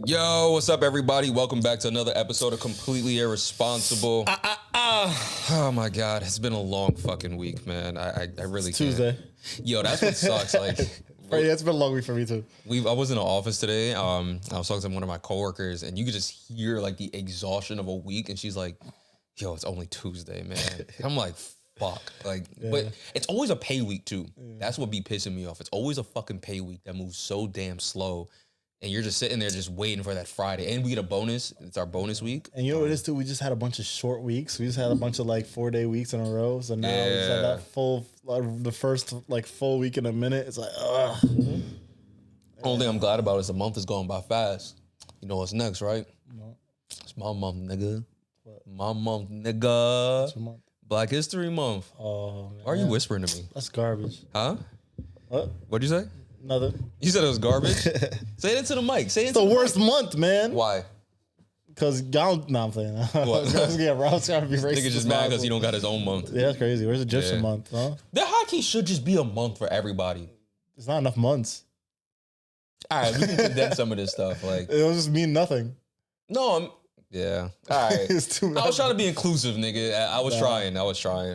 Yo, what's up, everybody? Welcome back to another episode of Completely Irresponsible. Oh my God, it's been a long fucking week, man. I really It's can't. Tuesday. Yo, that's what sucks. Like, Yeah, it's been a long week for me too. I was in the office today. I was talking to one of my coworkers, and you could just hear like the exhaustion of a week. And she's like, "Yo, it's only Tuesday, man." I'm like, "Fuck!" Like, but it's always a pay week too. That's what be pissing me off. It's always a fucking pay week that moves so damn slow. And you're just sitting there just waiting for that Friday. And we get a bonus. It's our bonus week. And you know what it is too? We just had a bunch of short weeks. We just had a bunch of like 4-day weeks in a row. So now we just had that full, the first like full week in a minute. It's like, ugh. Only thing I'm glad about is the month is going by fast. You know what's next, right? No. It's my month, nigga. What? My month, nigga. What's your month? Black History Month. Oh, man. Why are you whispering to me? That's garbage. Huh? What? What'd you say? Nothing. You said it was garbage? Say it into the mic. Say it It's the worst month, man. Why? Because God, no, I'm saying. What? I was trying to be racist. Nigga just mad because he don't got his own month. Yeah, that's crazy. Where's Egyptian month? Huh? The hockey should just be a month for everybody. It's not enough months. All right, we can condense some of this stuff. Like, It'll just mean nothing. no, yeah. All right. It's too I was trying to be inclusive, nigga. I was trying.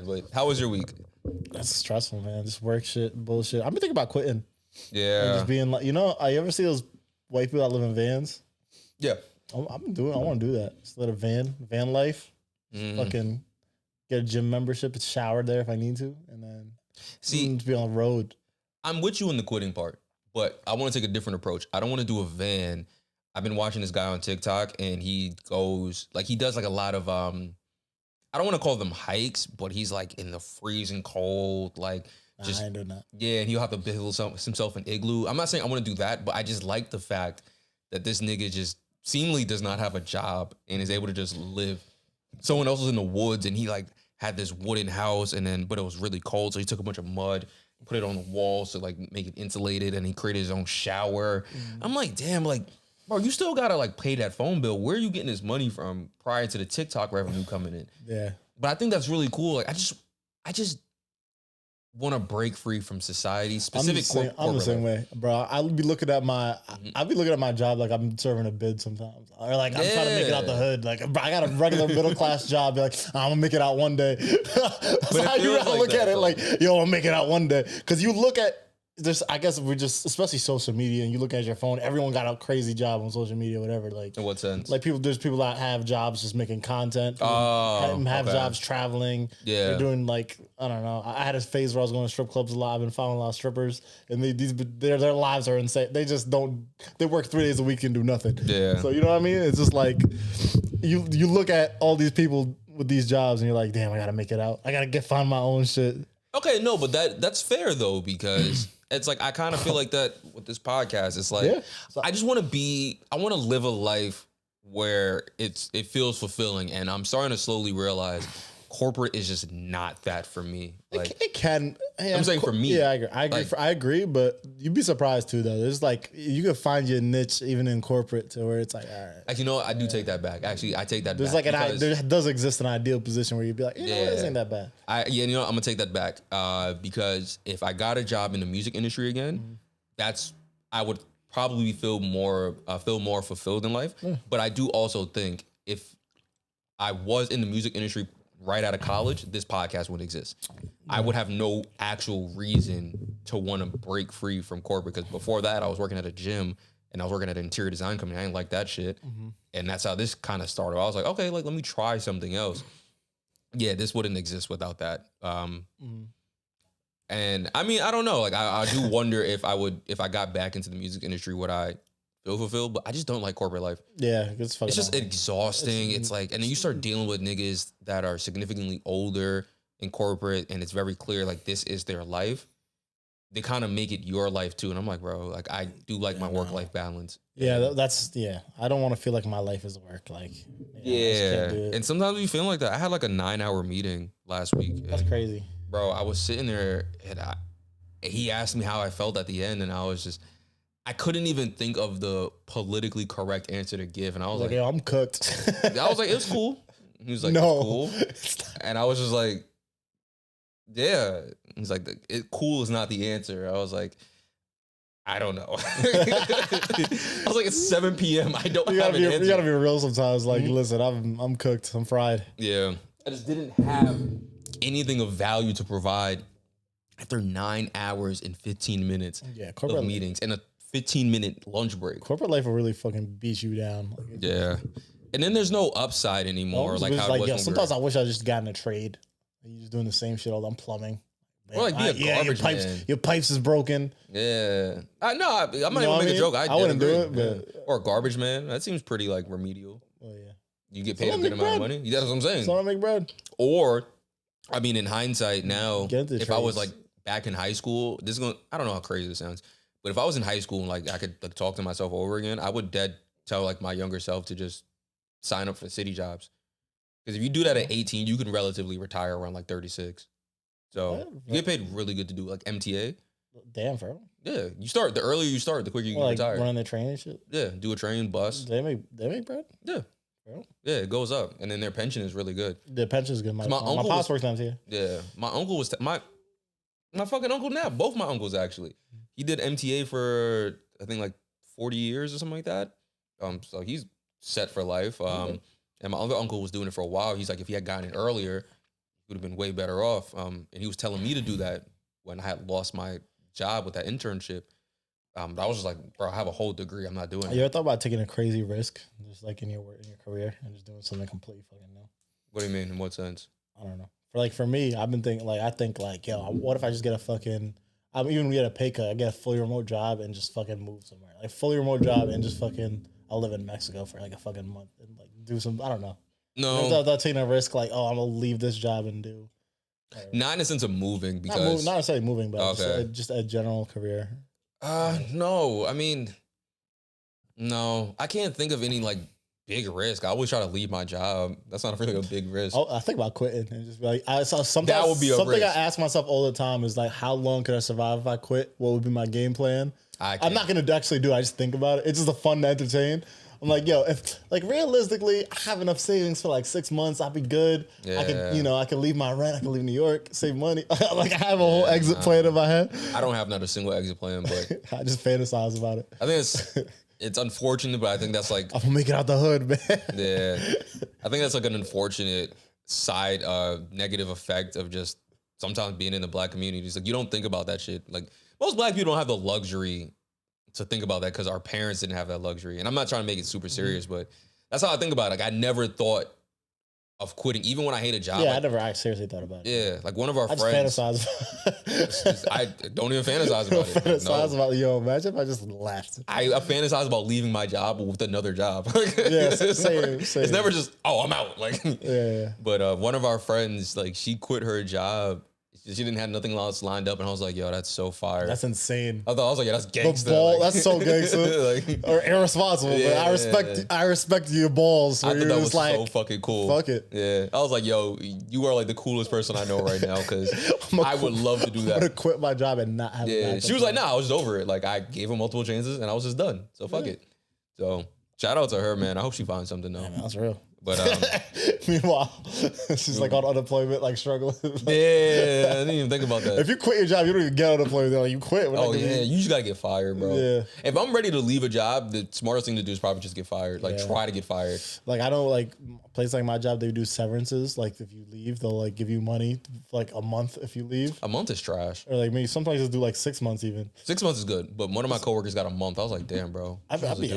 But how was your week? That's stressful, man. Just work shit, bullshit. I've been thinking about quitting. Yeah. And just being like, you know, I ever see those white people that live in vans? Yeah. I want to do that. Just live a van life. Fucking get a gym membership, shower there if I need to, and then just be on the road. I'm with you in the quitting part, but I want to take a different approach. I don't want to do a van. I've been watching this guy on TikTok, and he does like a lot of I don't want to call them hikes, but he's like in the freezing cold, like just I ain't doing that. Yeah, and he'll have to build himself an igloo. I'm not saying I want to do that, but I just like the fact that this nigga just seemingly does not have a job and is able to just live. Someone else was in the woods, and he like had this wooden house, but it was really cold, so he took a bunch of mud, put it on the walls to like make it insulated, and he created his own shower. I'm like, damn, like, bro, you still gotta like pay that phone bill. Where are you getting this money from prior to the TikTok revenue coming in? Yeah. But I think that's really cool. Like, I just want to break free from society. I'm the same way, bro. I'll be looking at my job like I'm serving a bid sometimes, or like I'm trying to make it out the hood. Like I got a regular middle class job. Be like, I'm gonna make it out one day. That's how you gotta look at it. Like, yo, I'll make it out one day. Because you look at this, I guess we're just, especially social media, and you look at your phone. Everyone got a crazy job on social media, whatever. Like, in what sense? Like there's people that have jobs just making content. Have jobs traveling. Yeah, they're doing like, I don't know. I had a phase where I was going to strip clubs a lot. I've been following a lot of strippers, and their lives are insane. They just don't. They work 3 days a week and do nothing. Yeah. So you know what I mean? It's just like you look at all these people with these jobs, and you're like, damn, I gotta make it out. I gotta find my own shit. Okay, no, but that's fair though, because it's like I kind of feel like that with this podcast. It's like I just want to live a life where it feels fulfilling, and I'm starting to slowly realize corporate is just not that for me. Like it can. I'm saying for me. Yeah, I agree. I agree, but you'd be surprised too, though. There's like you can find your niche even in corporate to where it's like, all right. Actually, you know what? I do take that back. Actually, I take that There's back. Like there does exist an ideal position where you'd be like, this ain't that bad. You know, I'm gonna take that back because if I got a job in the music industry again, I would probably feel more fulfilled in life. But I do also think if I was in the music industry right out of college, this podcast wouldn't exist. I would have no actual reason to want to break free from corporate, because before that I was working at a gym and I was working at an interior design company. I didn't like that shit. And that's how this kind of started. I was like, okay, like let me try something else. Yeah, this wouldn't exist without that. And I mean, I don't know. Like I do wonder if I got back into the music industry, would I feel fulfilled? But I just don't like corporate life. Yeah, it's just exhausting. It's like, and then you start dealing with niggas that are significantly older in corporate, and it's very clear like this is their life. They kind of make it your life too, and I'm like, bro, like I do like my work-life balance. Yeah, I don't want to feel like my life is work. Like, and sometimes we feel like that. I had like a 9-hour meeting last week. That's crazy, bro. I was sitting there, and he asked me how I felt at the end, and I couldn't even think of the politically correct answer to give, and I was like, yo, I'm cooked. I was like, it's cool. He was like, no, it's cool, and I was just like, yeah. He's like, cool is not the answer. I was like, I don't know. I was like, it's 7 p.m. I don't have an answer. You gotta be real sometimes. Like, listen, I'm cooked. I'm fried. Yeah. I just didn't have anything of value to provide after 9 hours and 15 minutes of meetings and a 15-minute lunch break. Corporate life will really fucking beat you down. Like, yeah. And then there's no upside anymore. Like how it was sometimes I wish I just got in a trade. You're just doing the same shit all the time, plumbing. Or like be a garbage man. Your pipes is broken. Yeah. I'm not even make a joke. I wouldn't do it. But... Or a garbage man. That seems pretty like remedial. Oh, yeah. You get paid a good amount of money. That's what I'm saying. Someone make bread. Or, I mean, in hindsight now, if I was like back in high school, I don't know how crazy this sounds, but if I was in high school and like I could like talk to myself over again, I would tell like my younger self to just sign up for city jobs. Because if you do that at 18, you can relatively retire around like 36. So you get paid really good to do like MTA. Damn, bro. Yeah, the earlier you start, the quicker you can retire. Running the train and shit. Yeah, do a train, bus. They make bread. Yeah, bro. Yeah, it goes up, and then their pension is really good. The pension is good. My pops works down here. Yeah, my uncle was my fucking uncle now. Both my uncles actually. He did MTA for I think like 40 years or something like that. So he's set for life. And my other uncle was doing it for a while. He's like, if he had gotten it earlier, he would have been way better off. And he was telling me to do that when I had lost my job with that internship. But I was just like, bro, I have a whole degree. I'm not doing it. You ever thought about taking a crazy risk, just like in your career, and just doing something completely fucking new? What do you mean? In what sense? I don't know. For me, I've been thinking I think yo, what if I just get a fucking, I'm even get a pay cut, I get a fully remote job and just fucking move somewhere, like fully remote job and just fucking. I'll live in Mexico for like a fucking month and like do some, I don't know. No. Without taking a risk, like, I'm going to leave this job and do. Not in the sense of moving because. Not necessarily moving, but just a general career. No. I mean, no. I can't think of any like big risk. I always try to leave my job. That's not really a big risk. I think about quitting and just be like, that would be something I ask myself all the time is like, how long could I survive if I quit? What would be my game plan? I'm not going to actually do it. I just think about it. It's just a fun to entertain. I'm like, yo, if like realistically, I have enough savings for like 6 months, I'll be good. Yeah. I can leave my rent. I can leave New York, save money. Like I have a whole exit plan in my head. I don't have not a single exit plan, but I just fantasize about it. I think it's unfortunate, but I think that's like I'm gonna make it out the hood, man. Yeah, I think that's like an unfortunate side negative effect of just sometimes being in the Black community. It's like you don't think about that shit. Like most Black people don't have the luxury to think about that because our parents didn't have that luxury. And I'm not trying to make it super serious, but that's how I think about it. Like I never thought of quitting, even when I hate a job. Yeah, I seriously thought about it. Yeah, like one of our friends. Just fantasize. I don't even fantasize about it. Fantasize about imagine if I just left. I fantasize about leaving my job with another job. Yeah, same. It's never just, I'm out. Like, yeah. But one of our friends, like, she quit her job. She didn't have nothing else lined up, and I was like, "Yo, that's so fire." That's insane. I was like, "Yeah, that's gangster." That's so gangster. Or irresponsible. Yeah, but I respect your balls. I thought that was so fucking cool. Fuck it. Yeah, I was like, "Yo, you are like the coolest person I know right now." Because I would love to do that. I'm gonna quit my job and not have. Yeah, she was like, "Nah, I was over it. Like, I gave her multiple chances, and I was just done. So fuck it." So shout out to her, man. I hope she finds something though. Yeah, man, that's real. But meanwhile, she's like on unemployment, like struggling. Yeah, I didn't even think about that. If you quit your job, you don't even get unemployment. Like, you quit. You just gotta get fired, bro. Yeah. If I'm ready to leave a job, the smartest thing to do is probably just get fired. Like try to get fired. Like I know, like places like my job, they do severances. Like if you leave, they'll like give you money for like a month if you leave. A month is trash. Or like maybe some places do like 6 months even. 6 months is good, but one of my coworkers got a month. I was like, damn, bro. I'd be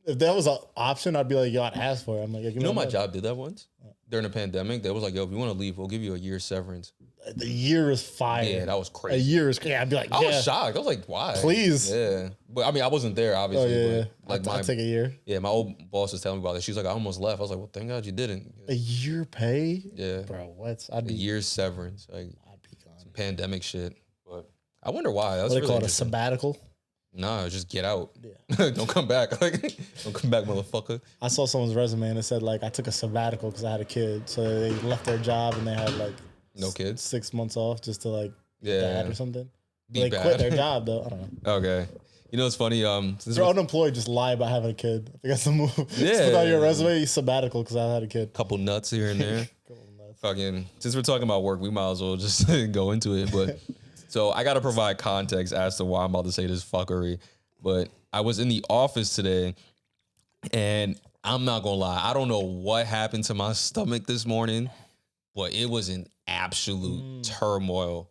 if that was an option, I'd be like, yo, I'd ask for it. I'm like, you know, my job did that once during the pandemic. They was like, yo, if you want to leave, we'll give you a year's severance. The year is fire. Yeah, that was crazy. A year is crazy. I'd be like, I was shocked. I was like, why? Please. Yeah. But I mean, I wasn't there, obviously. But, like, I'd take a year. Yeah, my old boss was telling me about it. She was like, I almost left. I was like, well, thank God you didn't. A year pay? Yeah. Bro, what? A year's severance. Like, I'd be gone. Some pandemic shit. But I wonder why. That's what they call it, a sabbatical? No, just get out. Yeah. Don't come back. Like, don't come back, motherfucker. I saw someone's resume and it said, like, I took a sabbatical because I had a kid. So they left their job and they had, like, no kids? 6 months off just to, like, dad or something. They quit their job, though. I don't know. Okay. You know, it's funny. Since they're unemployed, just lie about having a kid. I think that's the move. Yeah. Just put on your resume, sabbatical because I had a kid. Couple nuts here and there. Fucking, since we're talking about work, we might as well just go into it. But So I got to provide context as to why I'm about to say this fuckery. But I was in the office today, and I'm not going to lie. I don't know what happened to my stomach this morning, but it was in absolute turmoil.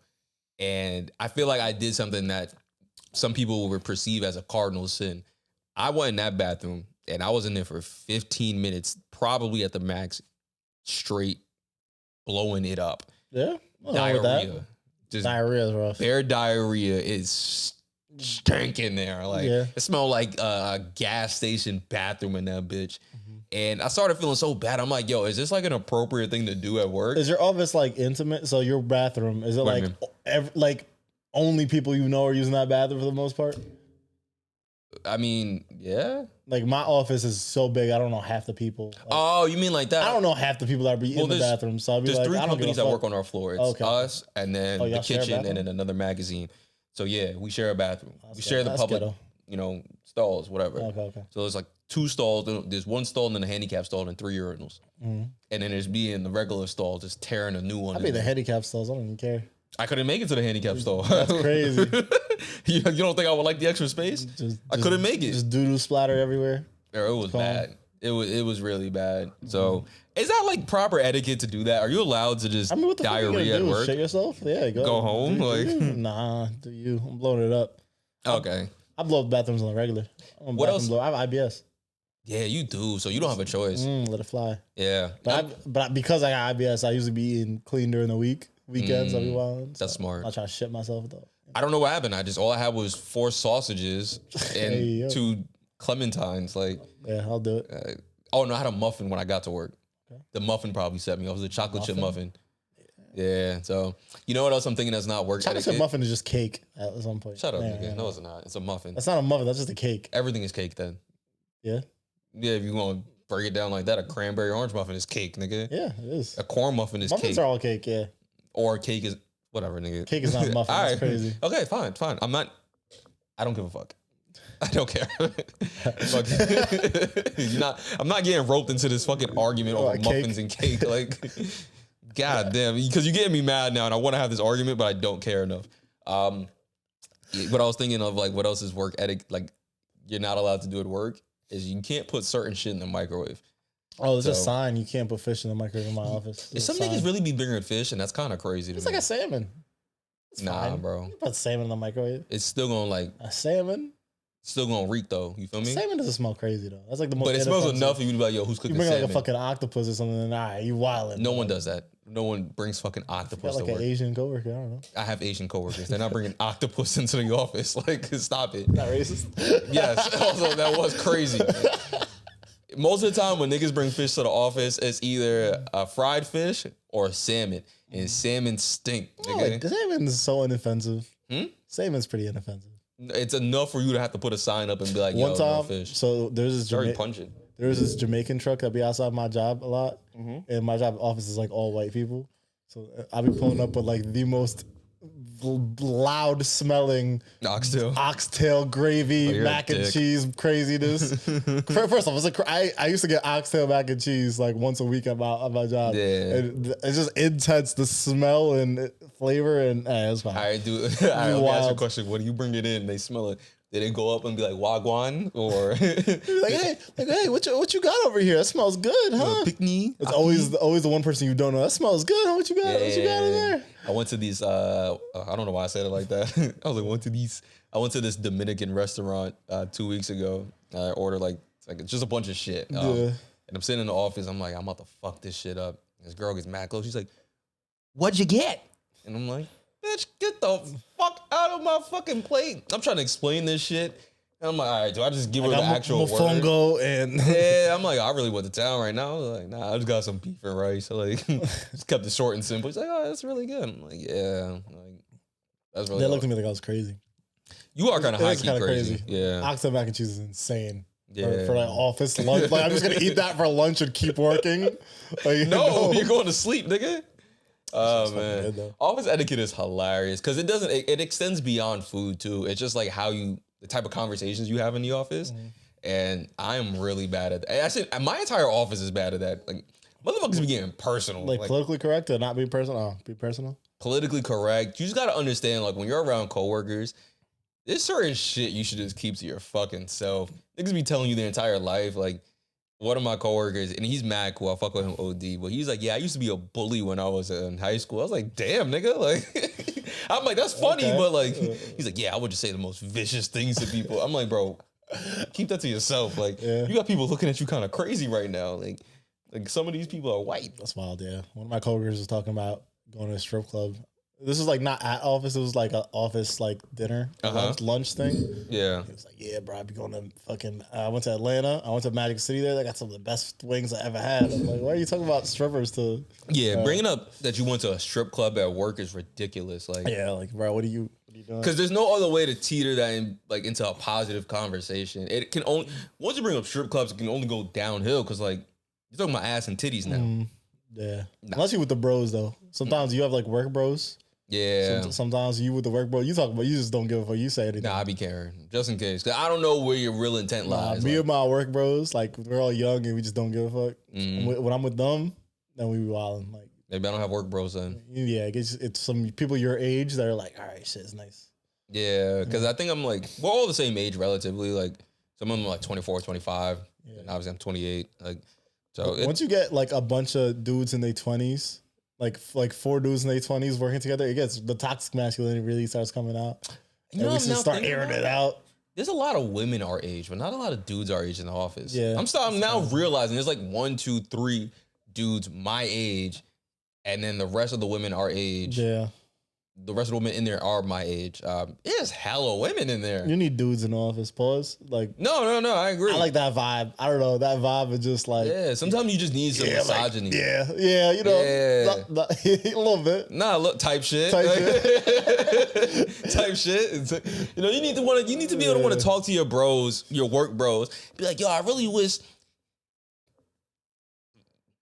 And I feel like I did something that some people would perceive as a cardinal sin. I went in that bathroom, and I was in there for 15 minutes, probably at the max, straight blowing it up. Yeah. Diarrhea. Just diarrhea is rough. Their diarrhea is stinking there. Like it smelled like a gas station bathroom in that bitch. And I started feeling so bad. I'm like, yo, is this like an appropriate thing to do at work? Is your office like intimate? So your bathroom, is it like only people you know are using that bathroom for the most part? I mean, yeah. Like my office is so big, I don't know half the people. Like, oh, you mean like that? I don't know half the people that be in the bathroom. So I'll be there's like, three companies that work on our floor. It's us, and then the kitchen, and then another magazine. So yeah, we share a bathroom. We share the public, stalls, whatever. Okay. So there's like 2 stalls. There's 1 stall and then a handicap stall and 3 urinals. And then there's me in the regular stall just tearing a new one. I'd be the handicap stalls. I don't even care. I couldn't make it to the handicap stall. That's crazy. You don't think I would like the extra space? I couldn't make it. Just doo-doo splatter everywhere. It was bad. It was really bad. So is that like proper etiquette to do that? Are you allowed to just what the diarrhea at work? Shit yourself? Yeah, go home. Nah, do you? I'm blowing it up. Okay. I blow up bathrooms on the regular. What else? I have IBS. Yeah, you do. So you don't have a choice. Let it fly. Yeah. But because I got IBS, I usually be eating clean during the week. Weekends, I'll be wild. That's smart. I'll try to shit myself though. I don't know what happened. All I had was 4 sausages and 2 clementines. Like, yeah, I'll do it. Oh no, I had a muffin when I got to work. Okay. The muffin probably set me off. It was a chocolate chip muffin. Yeah. So you know what else I'm thinking that's not working? Chocolate chip muffin is just cake at some point. Shut up, nigga. No, it's not. It's a muffin. That's not a muffin. That's just a cake. Everything is cake then. Yeah. Yeah, if you want to break it down like that, a cranberry orange muffin is cake, nigga. Yeah, it is. A corn muffin is Muffins cake. Muffins are all cake, yeah. Or cake is whatever, nigga. Cake is not a muffin. That's crazy. Okay, fine. I don't give a fuck. I don't care. I'm not getting roped into this fucking argument over muffins and cake. Like, god damn, because you're getting me mad now, and I want to have this argument, but I don't care enough. What I was thinking of, like, what else is work etiquette? Like, you're not allowed to do at work is you can't put certain shit in the microwave. Oh, there's a sign you can't put fish in the microwave in my office. Some niggas really be bigger than fish, and that's kind of crazy to me. It's like a salmon. Nah, bro. You put salmon in the microwave. It's still gonna like a salmon. Still gonna reek though. You feel me? Salmon doesn't smell crazy though. That's like the most. But it smells enough for you to be like, yo, who's cooking salmon? You bring like a fucking octopus or something, and you wildin'. No one does that. No one brings fucking octopus to work. Like an Asian coworker. I don't know. I have Asian coworkers. They're not bringing octopus into the office. Like, stop it. Not racist. Yes. Also, that was crazy. Most of the time when niggas bring fish to the office, it's either a fried fish or salmon. And salmon stink, nigga. Oh, salmon's so inoffensive. Salmon's pretty inoffensive. It's enough for you to have to put a sign up and be like, yo, no fish. So there's this very pungent. There's this Jamaican truck that be outside my job a lot. And my job office is like all white people. So I'll be pulling up with like the most loud smelling oxtail gravy, mac and cheese craziness. First off, I used to get oxtail mac and cheese like once a week at my job. Yeah. And it's just intense, the smell and flavor, and it's fine. Let me ask you a question. When you bring it in, they smell it. Did they go up and be like wagwan or hey, what you got over here? That smells good, huh? Pick me. It's always the one person you don't know. That smells good. Huh? What you got? What you got in there? I went to these. I don't know why I said it like that. I was like, I went to this Dominican restaurant 2 weeks ago. I ordered like just a bunch of shit. And I'm sitting in the office. I'm like, I'm about to fuck this shit up. This girl gets mad close. She's like, "What'd you get?" And I'm like, "Bitch, get the fuck out of my fucking plate." I'm trying to explain this shit. And I'm like, all right, do I just give her the actual word? Mofongo and yeah, I'm like, I really went to town right now. I was like, nah, I just got some beef and rice. So like, just kept it short and simple. He's like, oh, that's really good. I'm like, yeah, like that's really. They looked at me like I was crazy. You are kind of high key crazy. Yeah, oxtail mac and cheese is insane. Yeah, for like office lunch. Like I'm just gonna eat that for lunch and keep working. Like, no, you're going to sleep, nigga. Oh man, office etiquette is hilarious because it extends beyond food too. It's just like the type of conversations you have in the office, and I'm really bad at that. Actually, my entire office is bad at that. Like motherfuckers be getting personal, like politically correct or not be personal. Oh, be personal. politically correct. You just gotta understand, like, when you're around coworkers, there's certain shit you should just keep to your fucking self. Niggas be telling you their entire life. Like, one of my coworkers, and he's mad cool. I fuck with him OD, but he's like, yeah, I used to be a bully when I was in high school. I was like, damn, nigga. Like, I'm like, that's funny, but like, he's like, yeah, I would just say the most vicious things to people. I'm like, bro, keep that to yourself. Like, you got people looking at you kind of crazy right now. Like some of these people are white. That's wild, yeah. One of my coworkers was talking about going to a strip club. This was like not at office. It was like an office like dinner, lunch thing. Yeah. He was like, yeah, bro, I'd be going to fucking, I went to Atlanta. I went to Magic City there. They got some of the best wings I ever had. I'm like, why are you talking about strippers to? Yeah, bringing up that you went to a strip club at work is ridiculous. Like, yeah, like, bro, what are you doing? Because there's no other way to teeter that into a positive conversation. It can only, once you bring up strip clubs, it can only go downhill because, like, you're talking about ass and titties now. Yeah. Unless you with the bros, though. Sometimes you have, like, work bros. Yeah. Sometimes you with the work bro, you talk about, you just don't give a fuck. You say anything. Nah, I be caring just in case. Cause I don't know where your real intent lies. Me and my work bros, like we're all young and we just don't give a fuck. When I'm with them, then we be wilding. Like maybe I don't have work bros then. Yeah, it's some people your age that are like, all right, shit is nice. Yeah, because I think I'm like, we're all the same age relatively. Like some of them are like 24, 25. Yeah. And obviously I'm 28. Like so. Once you get like a bunch of dudes in their 20s. Like 4 dudes in their 20s working together, it gets the toxic masculinity really starts coming out. You know, we should start airing it out. There's a lot of women our age, but not a lot of dudes our age in the office. Yeah, I'm now realizing there's like 1, 2, 3 dudes my age, and then the rest of the women our age. Yeah. The rest of the women in there are my age. There's hella women in there. You need dudes in the office. Pause. Like no. I agree. I like that vibe. I don't know. That vibe is just like sometimes you just need some misogyny. Like, you know, a little bit. Nah, look, type shit. Type shit. You know, you need to be able to want to talk to your bros, your work bros. Be like, yo, I really wish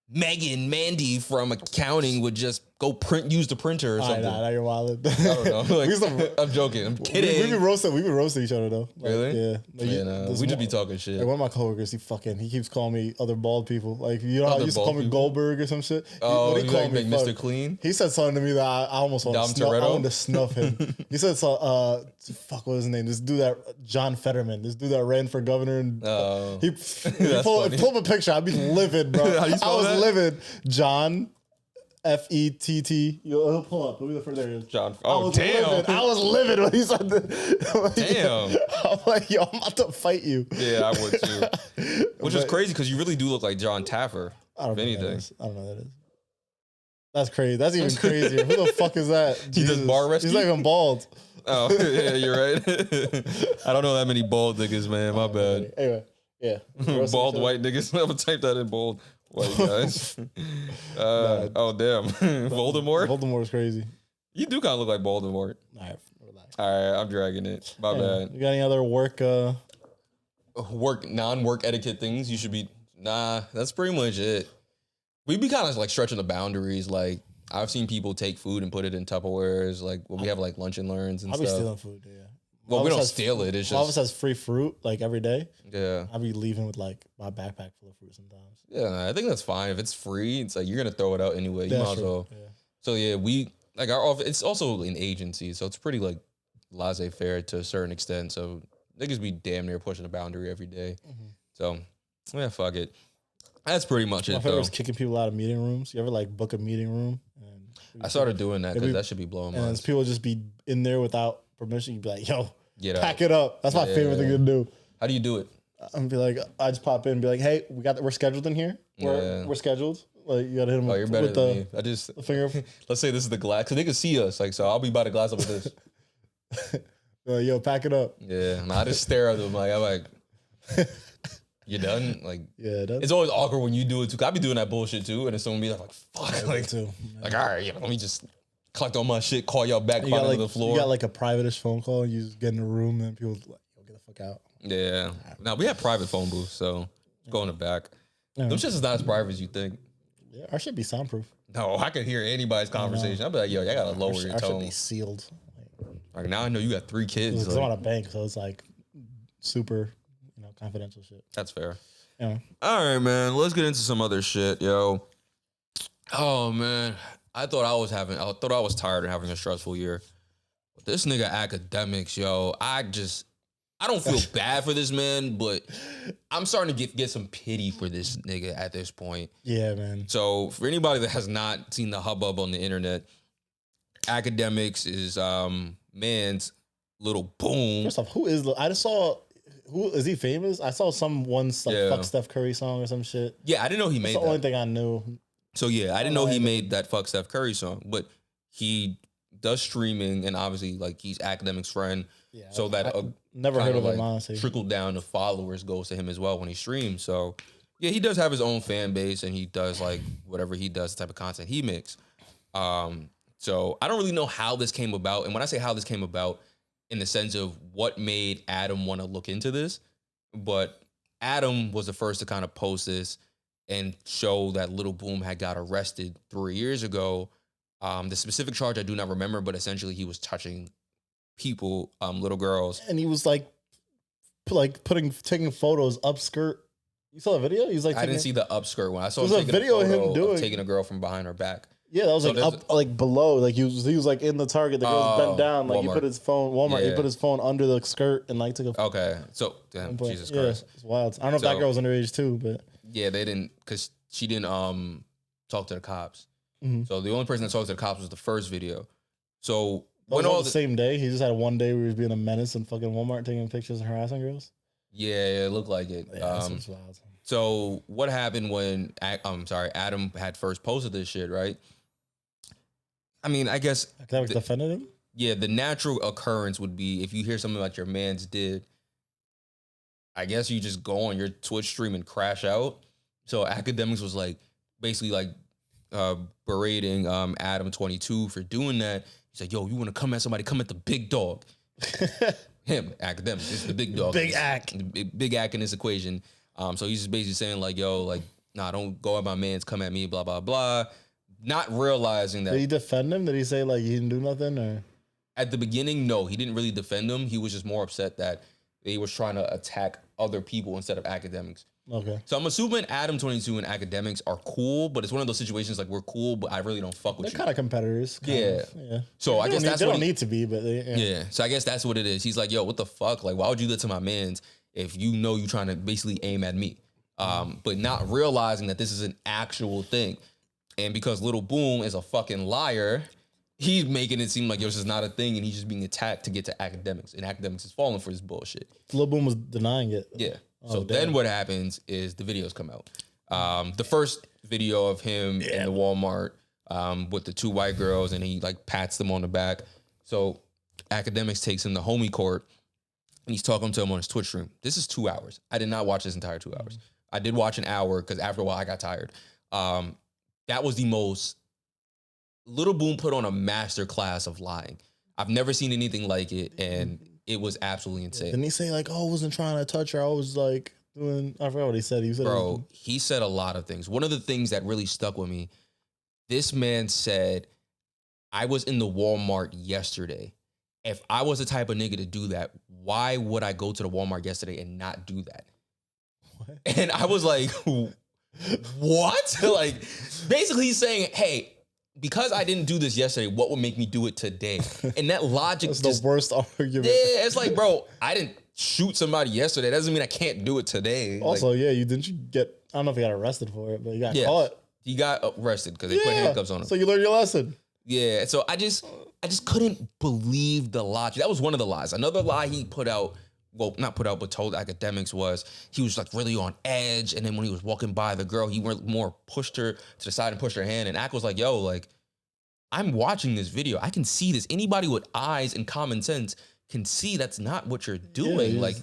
Mandy from accounting would just go use the printer or something. Nah, you're wild. I don't know. Like, I'm joking. I'm kidding. We've been roasting each other though. Like, really? Yeah. Like, we just be talking shit. Like one of my coworkers, he keeps calling me other bald people. Like you know how he used to call me Goldberg or some shit. Oh, what he called me, Mr. Clean. He said something to me that I almost wanted to snuff him. He said, fuck, what was his name? This dude John Fetterman. This dude that ran for governor. And he pulled up a picture. I'd be livid, bro. I was livid. John Fett. He'll pull up. He'll be the first. There he is. John. Oh, damn. Livid. I was livid when he said that. Damn. I'm like, yo, I'm about to fight you. Yeah, I would too. Which is crazy because you really do look like John Taffer. I don't know what that is. That's crazy. That's even crazier. Who the fuck is that? He does bar rescue? He's not even bald. Oh, yeah, you're right. I don't know that many bald niggas, man. My bad. Anyway, yeah. Bald white niggas. I'm going to type that in bold. White guys. Oh, damn. Voldemort? Voldemort is crazy. You do kind of look like Voldemort. All right, relax. All right, I'm dragging it. My bad. You got any other non-work etiquette things you should be... Nah, that's pretty much it. We be kind of like stretching the boundaries. Like, I've seen people take food and put it in Tupperwares. Like, when we have like lunch and learns and stuff. I'll be stealing food, yeah. Well, we don't steal it. It's just... Office has free fruit, like, every day. Yeah. I'll be leaving with, like, my backpack full of fruit sometimes. Yeah, I think that's fine. If it's free, it's like, you're going to throw it out anyway. You might as well. Yeah. So, yeah, we... Like, our office... It's also an agency, so it's pretty, like, laissez-faire to a certain extent. So, niggas be damn near pushing the boundary every day. Mm-hmm. So, yeah, fuck it. That's pretty much it, though. My favorite was kicking people out of meeting rooms. You ever, like, book a meeting room? I started doing that because that should be blowing my mind. And people just be in there without permission. You'd be like, yo, pack it up. That's my favorite thing to do. How do you do it? I'm be like, I just pop in and be like, hey, we're scheduled in here. We're scheduled. Like, you gotta hit them you're better with than me. I just the finger. Let's say this is the glass because they can see us. Like, so I'll be by the glass up with this. Yo, pack it up. Yeah, and I just stare at them like I'm like, you done? Like, yeah, it's always awkward when you do it too. Cause I be doing that bullshit too, and then someone be like, fuck, like, too. Like, all right, let me just collect all my shit, call y'all back, bottom of the floor. You got like a private-ish phone call, and you just get in a room, and people like, yo, get the fuck out. Yeah. Now we have private phone booths, so go in the back. Yeah. Them shit is not as private as you think. Yeah, our shit be soundproof. No, I can hear anybody's conversation. I'll be like, yo, y'all gotta lower your tone. Our shit be sealed. Like now I know you got 3 kids. Because I'm on a bank, so it's like super, confidential shit. That's fair. Yeah. All right, man. Let's get into some other shit, yo. Oh man, I thought I was tired of having a stressful year. But this nigga Akademiks, yo, I don't feel bad for this man, but I'm starting to get some pity for this nigga at this point. Yeah, man. So for anybody that has not seen the hubbub on the internet, Akademiks is man's Little Boom. First off, who is? I just saw. Who is he famous? I saw someone's fuck Steph Curry song or some shit. Yeah, I didn't know he made that. That's the only thing I knew. So yeah, I didn't know he made that fuck Steph Curry song, but he does streaming, and obviously like he's Akademiks' friend. Yeah, so that never heard of him, honestly. Trickle down to followers goes to him as well when he streams. So yeah, he does have his own fan base, and he does like whatever he does, the type of content he makes. So I don't really know how this came about, and when I say how this came about, in the sense of what made Adam want to look into this, but Adam was the first to kind of post this and show that Little Boom had got arrested 3 years ago. The specific charge I do not remember, but essentially he was touching people, little girls, and he was taking photos up skirt. You saw the video? He's like, I didn't see the upskirt one. I saw a video of him taking a girl from behind her back. Yeah, that was up, like below. Like he was like in the target. The girl's bent down. Like Walmart. He put his phone. Walmart. Yeah. He put his phone under the skirt and like took a. Okay, so damn, Jesus Christ, it's wild. I don't know if that girl was underage too, but yeah, they didn't because she didn't talk to the cops. Mm-hmm. So the only person that talked to the cops was the first video. So when all the same day, he just had one day where he was being a menace in fucking Walmart taking pictures and harassing girls. Yeah, it looked like it. Yeah, that's wild. So what happened when Adam had first posted this shit, right? I mean, I guess Akademiks defended him. Yeah, the natural occurrence would be if you hear something like your man's did, I guess you just go on your Twitch stream and crash out. So Akademiks was like basically like berating Adam 22 for doing that. He's like, yo, you want to come at somebody, come at the big dog. Him, Akademiks, is the big dog. Big Ak. Big Ak in this equation. So he's just basically saying like, yo, like, nah, don't go at my mans, come at me, blah, blah, blah. Not realizing that. Did he defend him? Did he say like he didn't do nothing? Or at the beginning, no, he didn't really defend him. He was just more upset that he was trying to attack other people instead of Akademiks. Okay. So I'm assuming Adam 22 and Akademiks are cool, but it's one of those situations like we're cool, but I really don't fuck with you. They're kind of competitors. Yeah. So I guess that's they don't need to be, but yeah. So I guess that's what it is. He's like, yo, what the fuck? Like, why would you do that to my mans if you know you're trying to basically aim at me? But not realizing that this is an actual thing. And because Little Boom is a fucking liar, he's making it seem like this is not a thing, and he's just being attacked to get to Akademiks, and Akademiks is falling for this bullshit. Little Boom was denying it. Yeah. So then what happens is the videos come out. The first video of him in the Walmart with the two white girls, and he like pats them on the back. So Akademiks takes him to homie court, and he's talking to him on his Twitch stream. This is 2 hours. I did not watch this entire 2 hours. I did watch an hour because after a while I got tired. That was the most. Little Boom put on a master class of lying. I've never seen anything like it, and it was absolutely insane. Didn't he say like, "Oh, I wasn't trying to touch her. I was like doing." I forgot what he said. He said a lot of things. One of the things that really stuck with me, this man said, "I was in the Walmart yesterday. If I was the type of nigga to do that, why would I go to the Walmart yesterday and not do that?" What? And I was like, what? Like, basically he's saying, hey, because I didn't do this yesterday, what would make me do it today? And that logic is the worst argument. Yeah, it's like, bro, I didn't shoot somebody yesterday. That doesn't mean I can't do it today. Also, like, you get, I don't know if you got arrested for it, but you got caught. He got arrested because they put handcuffs on him. So you learned your lesson. Yeah, so I just couldn't believe the logic. That was one of the lies. Another lie he put out, well, not put out, but told Akademiks was he was like really on edge. And then when he was walking by the girl, he more pushed her to the side and pushed her hand. And Ak was like, yo, like, I'm watching this video. I can see this. Anybody with eyes and common sense can see that's not what you're doing. Like,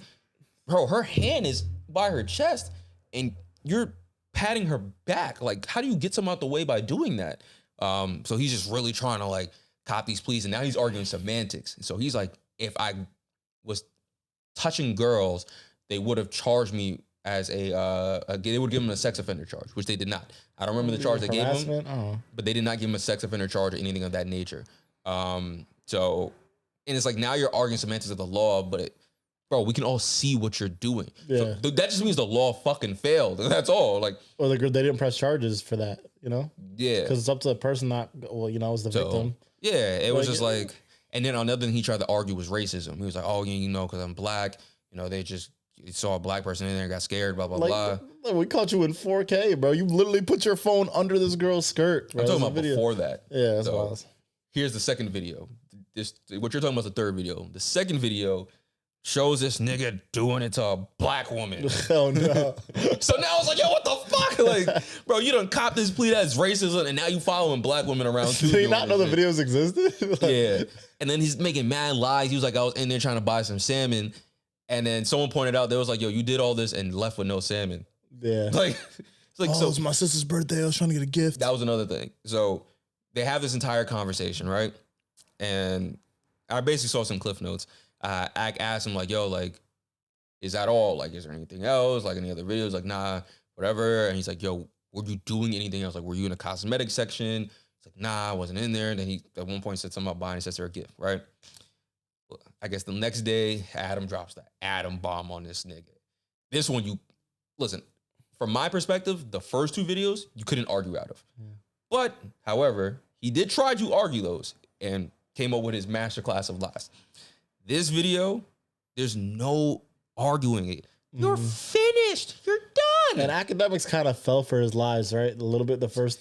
bro, her hand is by her chest and you're patting her back. Like, how do you get some out the way by doing that? So he's just really trying to like cop these pleas. And now he's arguing semantics. So he's like, if I was touching girls, they would have charged me as they would give him a sex offender charge, which they did not. I don't remember the charge they gave him, but they did not give him a sex offender charge or anything of that nature. So, and it's like now you're arguing semantics of the law, but bro, we can all see what you're doing. Yeah. So that just means the law fucking failed. That's all. Like, or they didn't press charges for that, you know? Yeah. Because it's up to the person not, well, you know, as the victim. Yeah, it was just like, and then another thing he tried to argue was racism. He was like, oh, you know, because I'm black, you know, they just saw a black person in there and got scared, blah, blah, blah. Like, we caught you in 4K, bro. You literally put your phone under this girl's skirt. Bro. I'm talking about before that. Yeah, that's wild. Here's the second video. What you're talking about is the third video. The second video shows this nigga doing it to a black woman. Oh, no. So now I was like, yo, what the fuck? Like, bro, you done cop this plea that's racism, and now you following black women around too. Did you not know the videos existed? Yeah. And then he's making mad lies. He was like, I was in there trying to buy some salmon. And then someone pointed out, they was like, yo, you did all this and left with no salmon. Yeah. Like, it's like, so it was my sister's birthday. I was trying to get a gift. That was another thing. So they have this entire conversation, right? And I basically saw some cliff notes. I asked him, like, yo, like, is that all? Like, is there anything else? Like, any other videos? Like, nah, whatever. And he's like, yo, were you doing anything else? Like, were you in a cosmetic section? It's like, nah, I wasn't in there. And then he, at one point, said something about buying his sister a gift, right? Well, I guess the next day, Adam drops the Adam bomb on this nigga. This one, listen, from my perspective, the first two videos, you couldn't argue out of. Yeah. But, however, he did try to argue those and came up with his masterclass of lies. This video, there's no arguing it. You're finished. You're done. And Akademiks kind of fell for his lies, right? A little bit the first.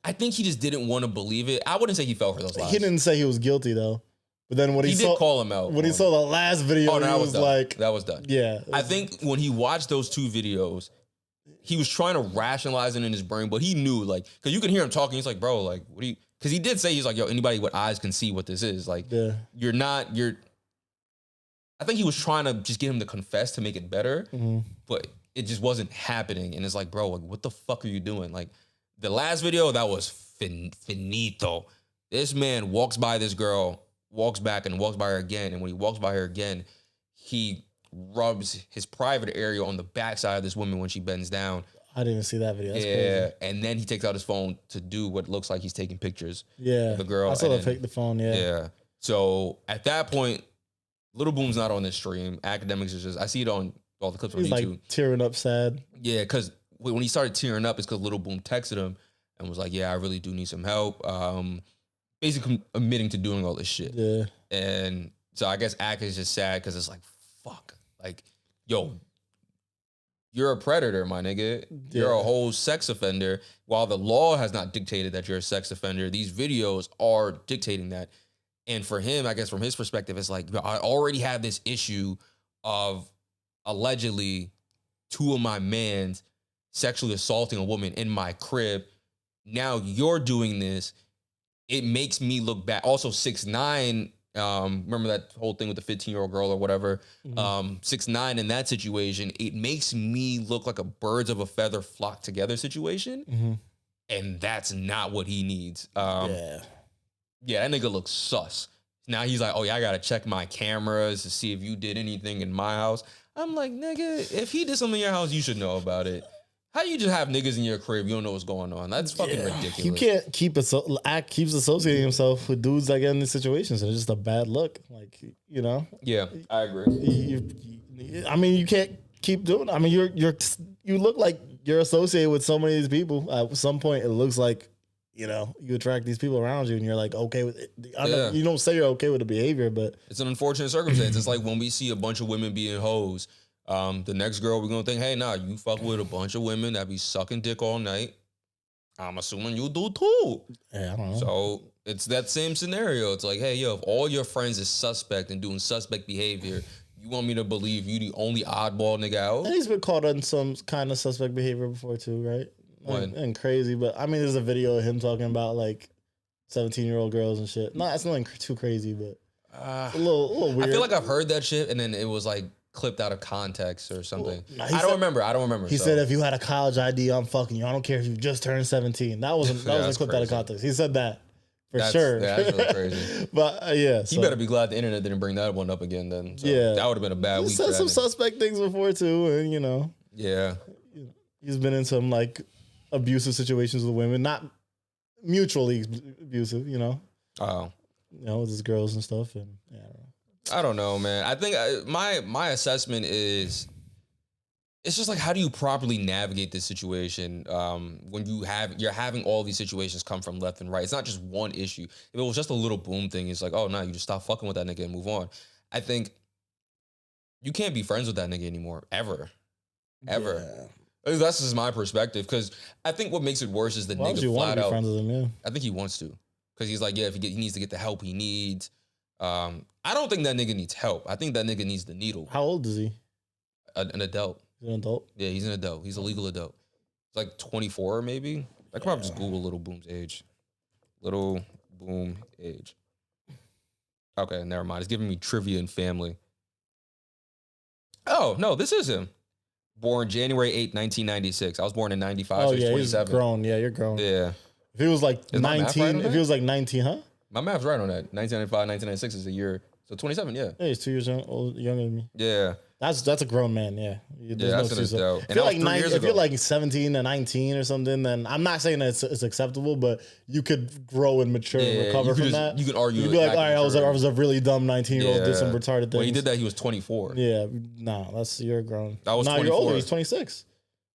I think he just didn't want to believe it. I wouldn't say he fell for those lies. He didn't say he was guilty, though. But then when he did call him out. When he saw the last video, he was like... That was done. Yeah. I think when he watched those two videos, he was trying to rationalize it in his brain, but he knew, like, because you can hear him talking. He's like, bro, like, what do you... Because he did say, he's like, yo, anybody with eyes can see what this is. Like, you're... I think he was trying to just get him to confess to make it better, but it just wasn't happening. And it's like, bro, like, what the fuck are you doing? Like, the last video, that was finito. This man walks by this girl, walks back and walks by her again. And when he walks by her again, he rubs his private area on the backside of this woman when she bends down. I didn't even see that video. That's crazy. And then he takes out his phone to do what looks like he's taking pictures of the girl. I saw him take the phone, Yeah. So at that point, Little Boom's not on this stream. Akademiks is just, I see it on all the clips on YouTube. He's like tearing up sad. Yeah, because when he started tearing up, it's because Little Boom texted him and was like, yeah, I really do need some help. Basically admitting to doing all this shit. Yeah. And so I guess Ak is just sad because it's like, fuck. Like, yo, you're a predator, my nigga. You're a whole sex offender. While the law has not dictated that you're a sex offender, these videos are dictating that. And for him, I guess from his perspective, it's like, I already have this issue of allegedly two of my mans sexually assaulting a woman in my crib. Now you're doing this. It makes me look bad. Also, 6ix9ine, remember that whole thing with the 15-year-old girl or whatever? 6ix9ine in that situation, it makes me look like a birds of a feather flock together situation. And that's not what he needs. Yeah, that nigga looks sus. Now he's like, oh yeah, I gotta check my cameras to see if you did anything in my house. I'm like, nigga, if he did something in your house, you should know about it. How you just have niggas in your crib, you don't know what's going on? That's fucking ridiculous. You can't keeps associating himself with dudes that get in these situations, and it's just a bad look. Like, you know? Yeah, I agree. I mean, you can't keep doing it. I mean, you look like you're associated with so many of these people. At some point, it looks like, you know, you attract these people around you and you're like, okay with it. You don't say you're okay with the behavior, but it's an unfortunate circumstance. It's like when we see a bunch of women being hoes, the next girl, we're going to think, hey, nah, you fuck with a bunch of women that be sucking dick all night. I'm assuming you do too. Yeah, I don't know. So it's that same scenario. It's like, hey, yo, if all your friends is suspect and doing suspect behavior, you want me to believe you the only oddball nigga out? And he's been caught on some kind of suspect behavior before too, right? And crazy, but I mean, there's a video of him talking about like 17-year-old girls and shit. No, it's nothing too crazy, but a little weird. I feel like I've heard that shit, and then it was like clipped out of context or something. Well, I don't remember. He said, if you had a college ID, I'm fucking you. I don't care if you just turned 17. That wasn't clipped out of context. He said that for sure. That's really crazy. But yeah, you better be glad the internet didn't bring that one up again. Then that would have been a bad week. He said some suspect things before too, and you know, he's been in some like abusive situations with women, not mutually abusive, you know. Oh, you know, with his girls and stuff, and I don't know, man. I think my assessment is it's just like, how do you properly navigate this situation when you're having all these situations come from left and right? It's not just one issue. If it was just a little boom thing, it's like, oh no, you just stop fucking with that nigga and move on. I think you can't be friends with that nigga anymore, ever. Yeah. That's just my perspective, because I think what makes it worse is the nigga flat out. Friends with him, yeah. I think he wants to, because he's like, yeah, if he needs to get the help he needs. I don't think that nigga needs help. I think that nigga needs the needle. How old is he? An adult. He's an adult? Yeah, he's an adult. He's a legal adult. He's like 24 maybe. I could probably just Google Little Boom's age. Little Boom age. Okay, never mind. It's giving me trivia and family. Oh, no, this is him. Born January 8th, 1996. I was born in 95, so he's 27. He's grown. Yeah, you're grown. Yeah. If he was like 19, if he was like 19, huh? My math's right on that. 1995, 1996 is a year. So 27, yeah. Yeah, he's 2 years younger than me. Yeah. That's a grown man, yeah. That's an adult. If you're like 17 to 19 or something, then I'm not saying that it's acceptable, but you could grow and mature and recover from that. You could argue. You'd be like, all right, I was a really dumb 19-year-old, did some retarded things. When he did that, he was 24. Yeah, you're grown. I was 24. You're older. He's 26.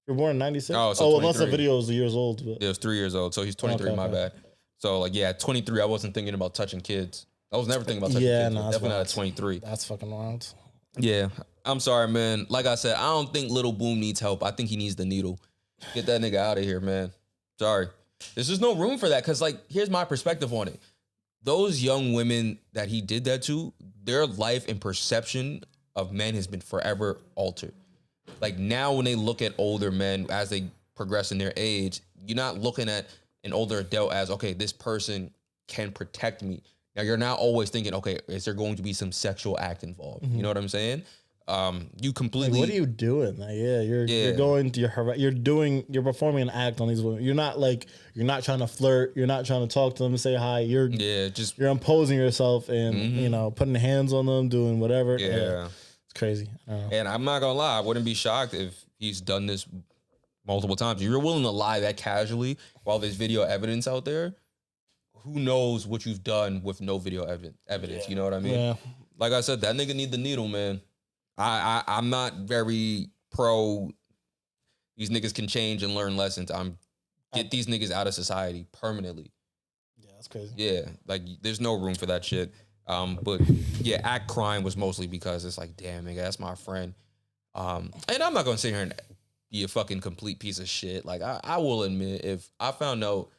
You're born in 96. Oh, so unless the video is years old. But. It was 3 years old, so he's 23, my bad. So, like, yeah, 23, I wasn't thinking about touching kids. I was never thinking about touching kids. No, definitely not at 23. That's fucking wild. Yeah, I'm sorry, man. Like I said, I don't think Little Boom needs help. I think he needs the needle. Get that nigga out of here, man. Sorry. There's just no room for that, because, like, here's my perspective on it. Those young women that he did that to, their life and perception of men has been forever altered. Like, now when they look at older men as they progress in their age, you're not looking at an older adult as, okay, this person can protect me. Now, you're not always thinking, okay, is there going to be some sexual act involved? Mm-hmm. You know what I'm saying? You completely. Like, what are you doing? Like, you're performing an act on these women. You're not trying to flirt. You're not trying to talk to them and say hi. You're imposing yourself and putting hands on them, doing whatever. Yeah, it's crazy. And I'm not gonna lie, I wouldn't be shocked if he's done this multiple times. If you're willing to lie that casually while there's video evidence out there, who knows what you've done with no video evidence? You know what I mean? Yeah. Like I said, that nigga need the needle, man. I'm not very pro these niggas can change and learn lessons. Get these niggas out of society permanently. Yeah, that's crazy. Yeah, like there's no room for that shit. But yeah, act crime was mostly because it's like, damn, nigga, that's my friend. And I'm not gonna sit here and be a fucking complete piece of shit. Like I will admit, if I found out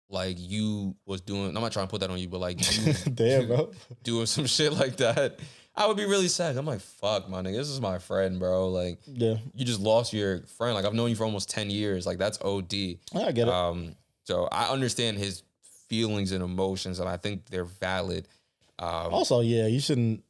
like you was doing, I'm not trying to put that on you, but like you damn, bro, doing some shit like that, I would be really sad. I'm like, fuck, my nigga, this is my friend, bro. Like, yeah, you just lost your friend. Like, I've known you for almost 10 years. Like, that's OD. I get it. So I understand his feelings and emotions, and I think they're valid. Also, yeah, you shouldn't.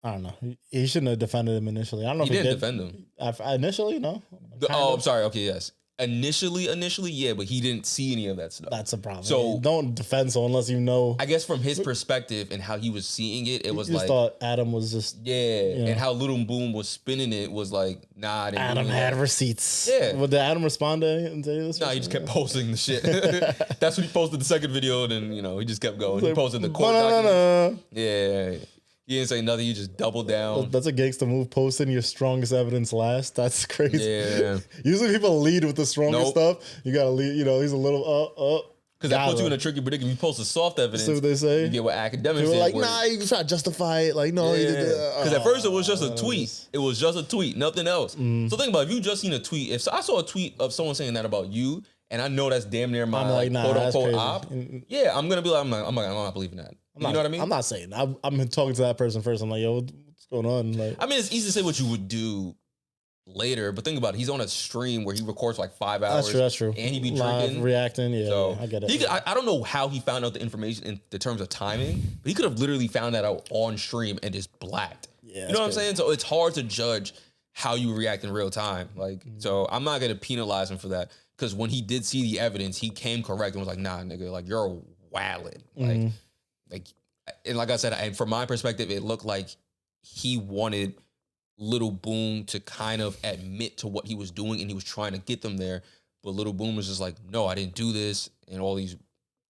I don't know. He shouldn't have defended him initially. I don't know if he didn't defend him. Initially, no. I'm sorry. Okay, yes. Initially, yeah, but he didn't see any of that stuff. That's a problem. So don't defend someone unless you know. I guess from his perspective and how he was seeing it, it was like thought Adam was just and how Little Boom was spinning it was like, nah, I didn't Adam had receipts. Yeah. Well, did Adam respond to this? Nah, he just kept posting the shit. That's when he posted the second video, and then he just kept going. He posted the court documents. Yeah. You didn't say nothing. You just doubled down. That's a gangster move. Posting your strongest evidence last. That's crazy. Yeah. Usually people lead with the strongest stuff. You got to lead. He's a little because that puts you in a tricky predicament. If you post the soft evidence, see what they say. You get what academics say. Like, nah, you try to justify it. Like, no, because at first it was just a tweet. It was just a tweet, nothing else. So think about it. If you just seen a tweet. If I saw a tweet of someone saying that about you, and I know that's damn near my quote unquote op, yeah, I'm gonna be like, I'm not believing that. You know what I mean? I'm not saying. I'm talking to that person first. I'm like, yo, what's going on? Like, I mean, it's easy to say what you would do later, but think about it. He's on a stream where he records for like 5 hours. That's true. And he be live, drinking, reacting. Yeah, so I get it. I don't know how he found out the information in the terms of timing, but he could have literally found that out on stream and just blacked. Yeah, you know what I'm saying? So it's hard to judge how you react in real time. Like, so I'm not gonna penalize him for that, because when he did see the evidence, he came correct and was like, nah, nigga, like you're wildin'. And like I said, and from my perspective, it looked like he wanted Little Boom to kind of admit to what he was doing, and he was trying to get them there. But Little Boom was just like, no, I didn't do this, and all these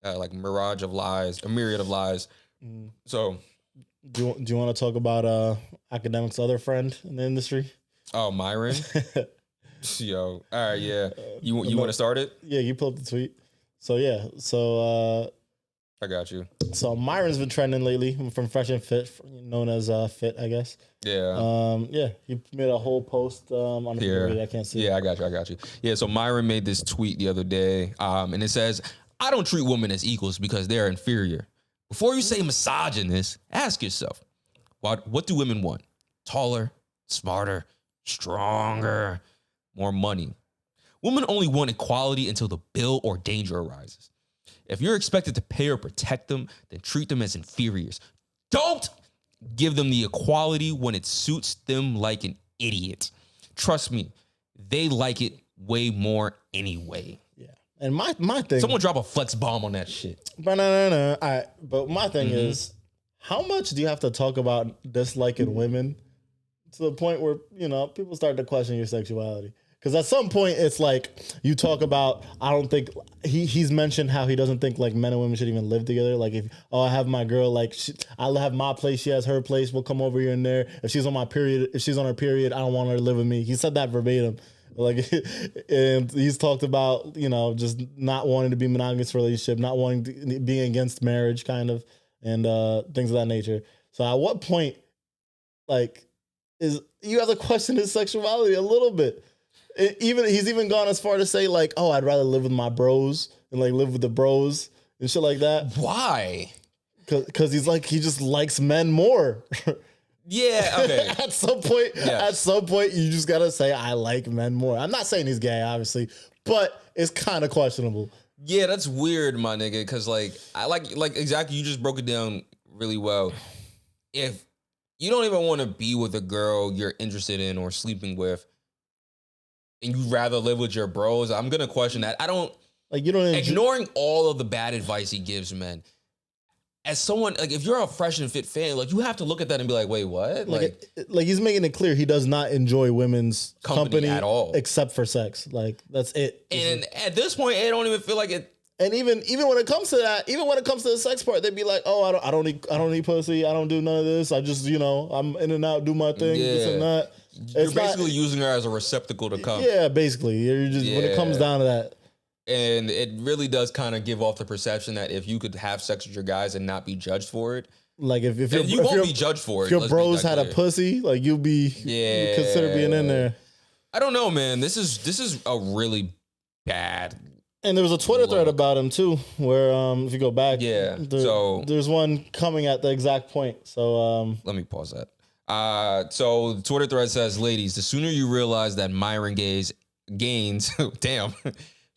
like a myriad of lies. So Do you want to talk about Akademiks' other friend in the industry? Oh, Myron. Yo, all right, yeah. You want to start it? Yeah, you pull up the tweet. So yeah, I got you. So Myron's been trending lately from Fresh and Fit, known as Fit, I guess. Yeah. Yeah, he made a whole post on the Here. I can't see. Yeah, I got you. Yeah, so Myron made this tweet the other day, and it says, "I don't treat women as equals because they're inferior. Before you say misogynist, ask yourself, what do women want? Taller, smarter, stronger, more money. Women only want equality until the bill or danger arises. If you're expected to pay or protect them, then treat them as inferiors. Don't give them the equality when it suits them like an idiot. Trust me, they like it way more anyway." Yeah. And my thing... Someone drop a flex bomb on that shit. But my thing is, how much do you have to talk about disliking women to the point where, people start to question your sexuality? Because at some point, it's like you talk about, I don't think, he's mentioned how he doesn't think like men and women should even live together. Like I have my girl, like I'll have my place, she has her place, we'll come over here and there. If she's on her period, I don't want her to live with me. He said that verbatim. Like, and he's talked about, just not wanting to be monogamous relationship, not wanting to be against marriage kind of, and things of that nature. So at what point, like, you have to question his sexuality a little bit. He's even gone as far to say like, "Oh, I'd rather live with my bros and like live with the bros and shit like that." Why? Because he's like, he just likes men more. Yeah. Okay. At some point, you just gotta say, "I like men more." I'm not saying he's gay, obviously, but it's kind of questionable. Yeah, that's weird, my nigga. Because I like exactly, you just broke it down really well. If you don't even want to be with a girl you're interested in or sleeping with, and you'd rather live with your bros, I'm gonna question that. I don't like, ignoring all of the bad advice he gives men. As someone, like, if you're a Fresh and Fit fan, like, you have to look at that and be like, wait, what? Like he's making it clear he does not enjoy women's company at all, except for sex. Like, that's it. And at this point, it don't even feel like it. And even when it comes to that, even when it comes to the sex part, they'd be like, "Oh, I don't need pussy. I don't do none of this. I just, I'm in and out, do my thing, this and that." You're basically using her as a receptacle to come. Yeah, basically. You're just when it comes down to that. And it really does kind of give off the perception that if you could have sex with your guys and not be judged for it, like if you won't be judged for it. If your bros had a pussy, like you'll be consider being in there. I don't know, man. This is a really bad. And there was a Twitter thread about him too, where if you go back, there's one coming at the exact point. So let me pause that. So the Twitter thread says, "Ladies, the sooner you realize that Myron gains, damn."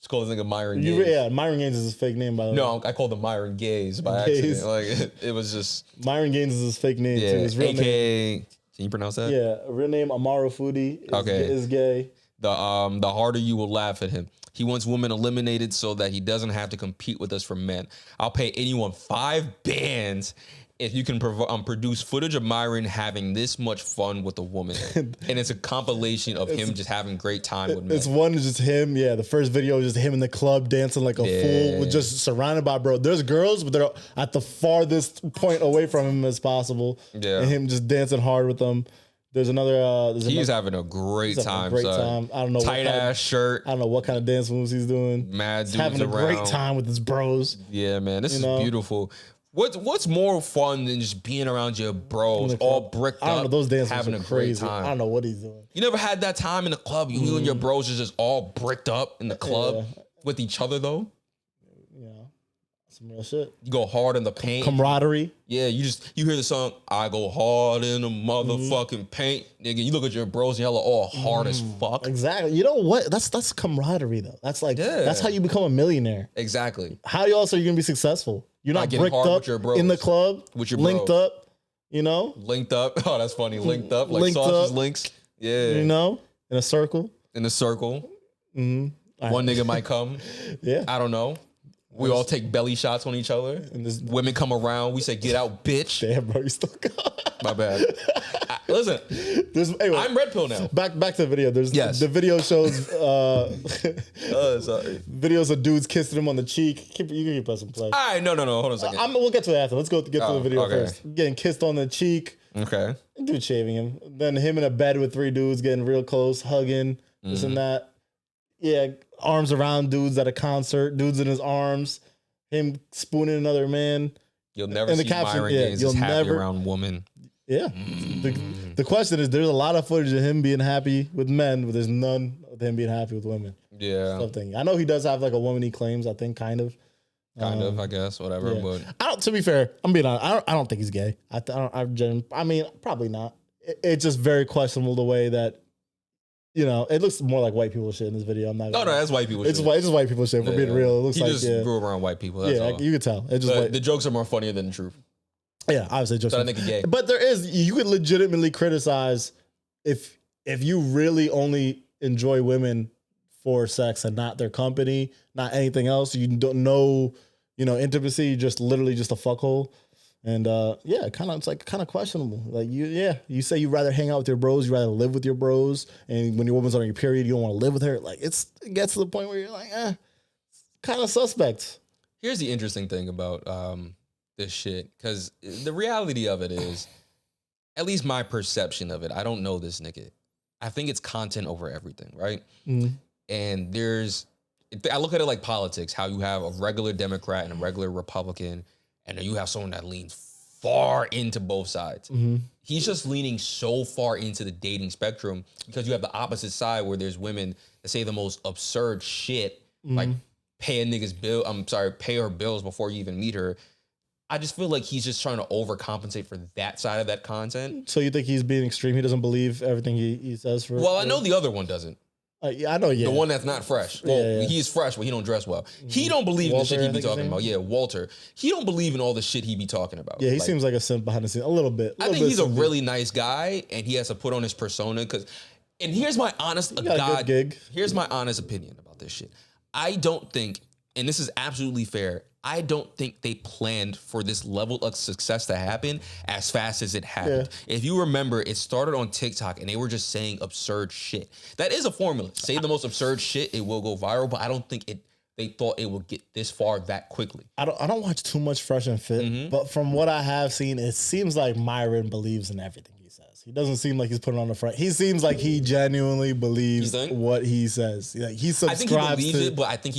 It's called nigga Myron Gaze. Yeah, Myron Gaines is his fake name, by the way. No, I called him Myron Gaze by accident. Like it was just Myron Gaines is his fake name too. His real name. Can you pronounce that? Yeah, real name Amaro Foodie. Is gay. The harder you will laugh at him. He wants women eliminated so that he doesn't have to compete with us for men. I'll pay anyone 5 bands if you can produce footage of Myron having this much fun with a woman. And it's a compilation of him just having great time with men. It's one just him. Yeah, the first video is just him in the club dancing like a fool, with just surrounded by bro. There's girls, but they're at the farthest point away from him as possible. Yeah, and him just dancing hard with them. There's another. He's having a great time. I don't know. Tight ass shirt. I don't know what kind of dance moves he's doing. Mad dudes having a around. great time with his bros. Yeah, man, this is beautiful. What's more fun than just being around your bros, all bricked up? I don't know. Those dances having are a crazy. great time. I don't know what he's doing. You never had that time in the club? You and your bros are just all bricked up in the club with each other, though. Yeah, some real shit. You go hard in the paint, camaraderie. Yeah, you hear the song. I go hard in the motherfucking paint, nigga. You look at your bros, and y'all are all hard as fuck. Exactly. You know what? That's camaraderie though. That's like that's how you become a millionaire. Exactly. How else are you gonna be successful? You're not bricked up in the club, with your linked up, Linked up. Oh, that's funny. Linked up, like sausage links. Yeah. In a circle. In a circle. Mm-hmm. One nigga might come. Yeah. I don't know. We all take belly shots on each other. And women come around. We say, "Get out, bitch." Damn, bro, you still got. My bad. Listen, anyway, I'm red pill now. Back to the video. The video shows videos of dudes kissing him on the cheek. You can press play. All right, no. Hold on a second. We'll get to it after. Let's get to the video first. Getting kissed on the cheek. Okay. Dude shaving him. Then him in a bed with 3 dudes getting real close, hugging, this and that. Yeah, arms around dudes at a concert, dudes in his arms, him spooning another man. You'll never see Myron Gaines just happy around woman. Yeah. The question is, there's a lot of footage of him being happy with men, but there's none of him being happy with women. Yeah. Something. I know he does have like a woman he claims, I think, kind of. I guess, whatever. Yeah. But to be fair, I'm being honest, I don't think he's gay. I mean, probably not. It's just very questionable the way that, it looks more like white people shit in this video. I'm not. No, that's white people shit. It's just white people shit. For being real, it looks like he just grew around white people. That's all. You could tell. It's just the jokes are more funnier than the truth. Yeah, obviously jokes. So I think gay. But you could legitimately criticize if you really only enjoy women for sex and not their company, not anything else. You don't know, intimacy. Just literally just a fuckhole. And it's kind of questionable. Like you say you rather hang out with your bros, you rather live with your bros, and when your woman's on your period, you don't want to live with her. Like it gets to the point where you're like, kind of suspect. Here's the interesting thing about this shit, because the reality of it is, at least my perception of it, I don't know this nigga. I think it's content over everything, right? Mm-hmm. And I look at it like politics, how you have a regular Democrat and a regular Republican. And then you have someone that leans far into both sides. Mm-hmm. He's just leaning so far into the dating spectrum because you have the opposite side where there's women that say the most absurd shit, like pay her bills before you even meet her. I just feel like he's just trying to overcompensate for that side of that content. So you think he's being extreme? He doesn't believe everything he says? Well, I know the other one doesn't. Yeah, I know. Yeah, the one that's not fresh. Well, he's fresh, but he don't dress well. He don't believe in the shit he be talking about. Yeah, Walter. He don't believe in all the shit he be talking about. Yeah, he seems like a simp behind the scenes a little bit. I think he's a really nice guy, and he has to put on his persona. And here's my honest here's my honest opinion about this shit. I don't think, and this is absolutely fair, I don't think they planned for this level of success to happen as fast as it happened. Yeah. If you remember, it started on TikTok and they were just saying absurd shit. That is a formula. Say the most absurd shit, it will go viral, but I don't think they thought it would get this far that quickly. I don't watch too much Fresh and Fit, but from what I have seen, it seems like Myron believes in everything he says. He doesn't seem like he's putting on the front. He seems like he genuinely believes what he says. Like he subscribes. I think he believes it, but I think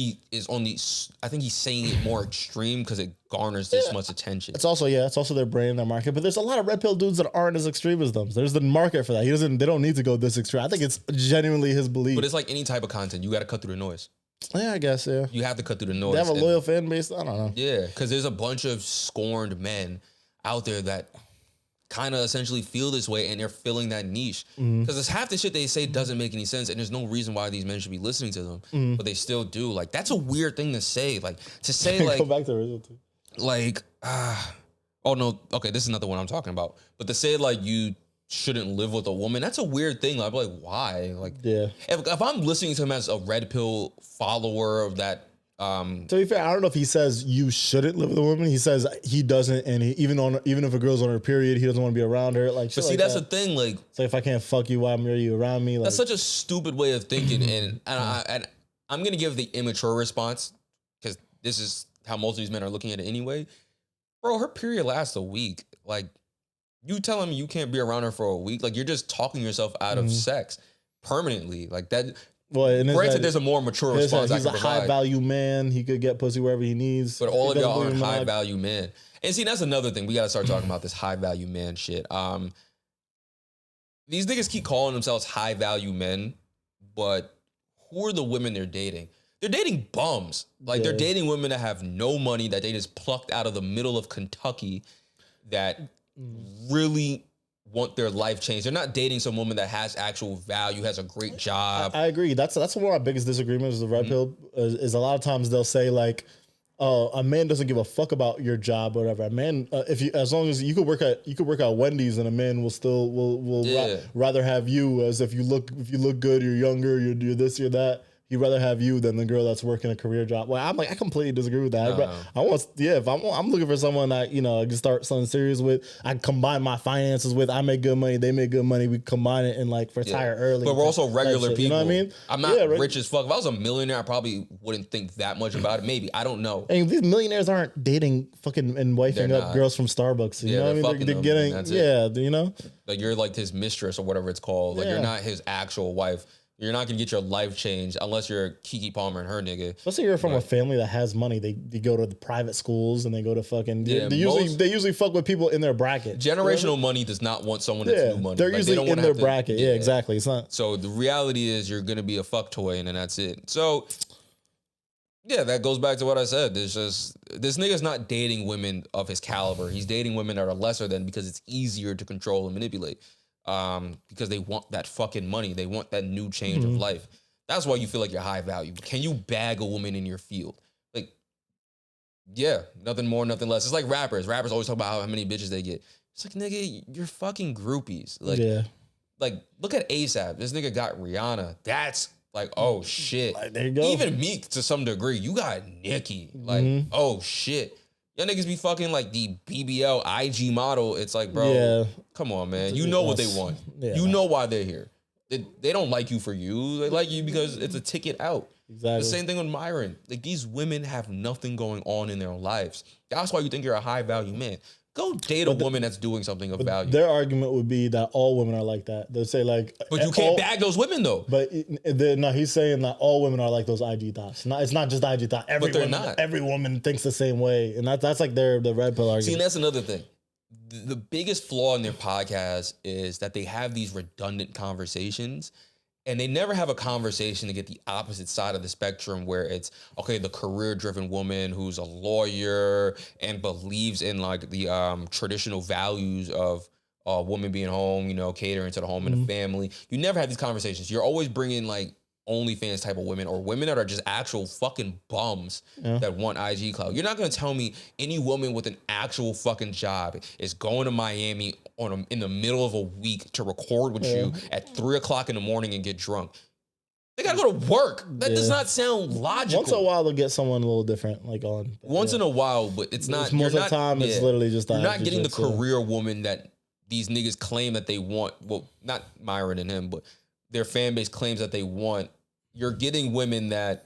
he's saying it more extreme because it garners this much attention. It's also their brand, their market. But there's a lot of red pill dudes that aren't as extreme as them. There's the market for that. They don't need to go this extreme. I think it's genuinely his belief. But it's like any type of content, you got to cut through the noise. Yeah, I guess, yeah. You have to cut through the noise. They have a loyal fan base? I don't know. Yeah, because there's a bunch of scorned men out there that kind of essentially feel this way, and they're filling that niche. Because it's half the shit they say doesn't make any sense, and there's no reason why these men should be listening to them, but they still do. Like, that's a weird thing to say. Like, to say, like... Go back to original too. Like, oh, no, okay, this is not the one I'm talking about. But to say, like, you shouldn't live with a woman, that's a weird thing. Like, I'm like, why? Like, if I'm listening to him as a red pill follower of that, to be fair, I don't know if he says you shouldn't live with a woman. He says he doesn't, and even if a girl's on her period, he doesn't want to be around her. Like, but see, that's the thing. Like, so if I can't fuck you, why are you around me? Like, that's such a stupid way of thinking, and I'm gonna give the immature response because this is how most of these men are looking at it anyway. Bro, her period lasts a week. Like, you telling me you can't be around her for a week? Like, you're just talking yourself out of sex permanently. Like that. Well, granted, there's a more mature response. He's a high value man. He could get pussy wherever he needs. But all of y'all aren't high value men. And see, that's another thing. We got to start talking about this high value man shit. These niggas keep calling themselves high value men, but who are the women they're dating? They're dating bums. Like, they're dating women that have no money, that they just plucked out of the middle of Kentucky, that really want their life changed. They're not dating some woman that has actual value, has a great job. I agree. That's one of our biggest disagreements with the red pill is a lot of times they'll say, like, oh, a man doesn't give a fuck about your job or whatever. A man, as long as you could work at Wendy's, and a man will still rather have you, as if you look good, you're younger, you're this, you're that. he'd rather have you than the girl that's working a career job. Well, I'm like, I completely disagree with that. But if I'm looking for someone that, you know, I can start something serious with, I can combine my finances with, I make good money, they make good money, we combine it and like retire early. But we're also regular people. You know what I mean? I'm not rich as fuck. If I was a millionaire, I probably wouldn't think that much about it. Maybe. I don't know. And these millionaires aren't dating fucking and wifing up girls from Starbucks. You know what I mean? They're getting, you know? Like you're like his mistress or whatever it's called. Like you're not his actual wife. You're not gonna get your life changed unless you're Keke Palmer and her nigga. Especially you're from a family that has money. They go to the private schools and they go to fucking. They usually fuck with people in their bracket. Generational money does not want someone that's new money. They're usually in their bracket. Yeah, exactly. It's not. So the reality is you're gonna be a fuck toy and then that's it. So yeah, that goes back to what I said. There's just this nigga's not dating women of his caliber. He's dating women that are lesser than because it's easier to control and manipulate. Because they want that fucking money. They want that new change of life. That's why you feel like you're high value. Can you bag a woman in your field? Like, yeah, nothing more, nothing less. It's like rappers. Rappers always talk about how many bitches they get. It's like, nigga, you're fucking groupies. Like, look at ASAP. This nigga got Rihanna. That's like, oh shit. Like, there you go. Even Meek to some degree. You got Nicki. Like, oh shit. Y'all niggas be fucking like the BBL IG model. It's like, bro, come on, man. You know what they want. Yeah. You know why they're here. They don't like you for you. They like you because it's a ticket out. Exactly. The same thing with Myron. Like these women have nothing going on in their lives. That's why you think you're a high value man. Go date a woman that's doing something of value. Their argument would be that all women are like that. They'll say like, but you can't bag those women though. But no, he's saying that all women are like those IG thoughts. It's not just IG thought. Every woman thinks the same way, and that's like the red pill argument. See, and that's another thing. The biggest flaw in their podcast is that they have these redundant conversations. And they never have a conversation to get the opposite side of the spectrum where it's, okay, the career-driven woman who's a lawyer and believes in like the traditional values of a woman being home, you know, catering to the home and the family. You never have these conversations. You're always bringing like OnlyFans type of women or women that are just actual fucking bums that want IG clout. You're not going to tell me any woman with an actual fucking job is going to Miami in the middle of a week to record with you at 3 o'clock in the morning and get drunk. They got to go to work. That does not sound logical. Once in a while, they'll get someone a little different, like on. Once in a while, but it's not. Most of the time, it's literally just. You're not getting the career woman that these niggas claim that they want. Well, not Myron and him, but their fan base claims that they want. You're getting women that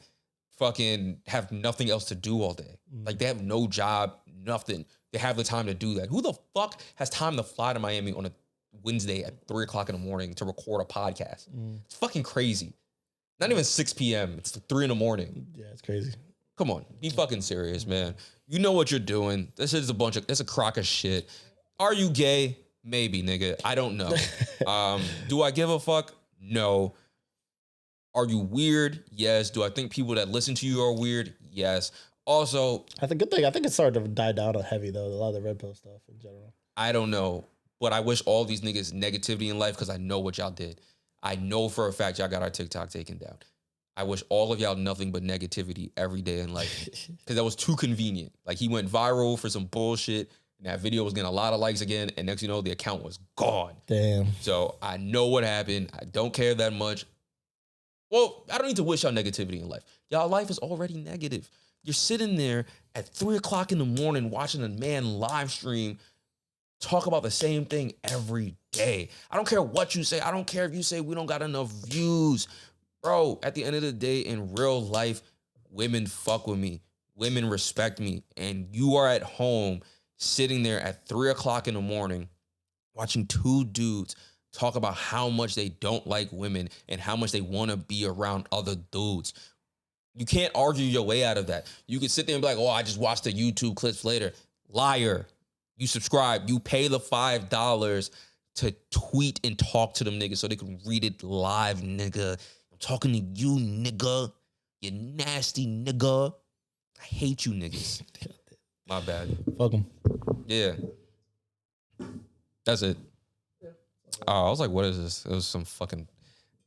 fucking have nothing else to do all day. Like they have no job, nothing. They have the time to do that. Who the fuck has time to fly to Miami on a Wednesday at 3 o'clock in the morning to record a podcast? It's fucking crazy. Not even 6 p.m. It's 3 in the morning. Yeah, it's crazy. Come on, be fucking serious, man. You know what you're doing. This is it's a crock of shit. Are you gay? Maybe, nigga. I don't know. Do I give a fuck? No. Are you weird? Yes. Do I think people that listen to you are weird? Yes. Also, I think it's started to die down heavy though. A lot of the red pill stuff in general. I don't know, but I wish all these niggas negativity in life because I know what y'all did. I know for a fact y'all got our TikTok taken down. I wish all of y'all nothing but negativity every day in life because that was too convenient. Like he went viral for some bullshit. And that video was getting a lot of likes again. And next you know, the account was gone. Damn. So I know what happened. I don't care that much. Well, I don't need to wish y'all negativity in life. Y'all life is already negative. You're sitting there at 3 o'clock in the morning watching a man live stream talk about the same thing every day. I don't care what you say. I don't care if you say we don't got enough views. Bro, at the end of the day, in real life, women fuck with me. Women respect me. And you are at home sitting there at 3 o'clock in the morning watching two dudes talk about how much they don't like women and how much they want to be around other dudes. You can't argue your way out of that. You can sit there and be like, oh, I just watched the YouTube clips later. Liar. You subscribe. You pay the $5 to tweet and talk to them niggas so they can read it live, nigga. I'm talking to you, nigga. You nasty nigga. I hate you niggas. My bad. Fuck them. Yeah. That's it. I was like, what is this? It was some fucking...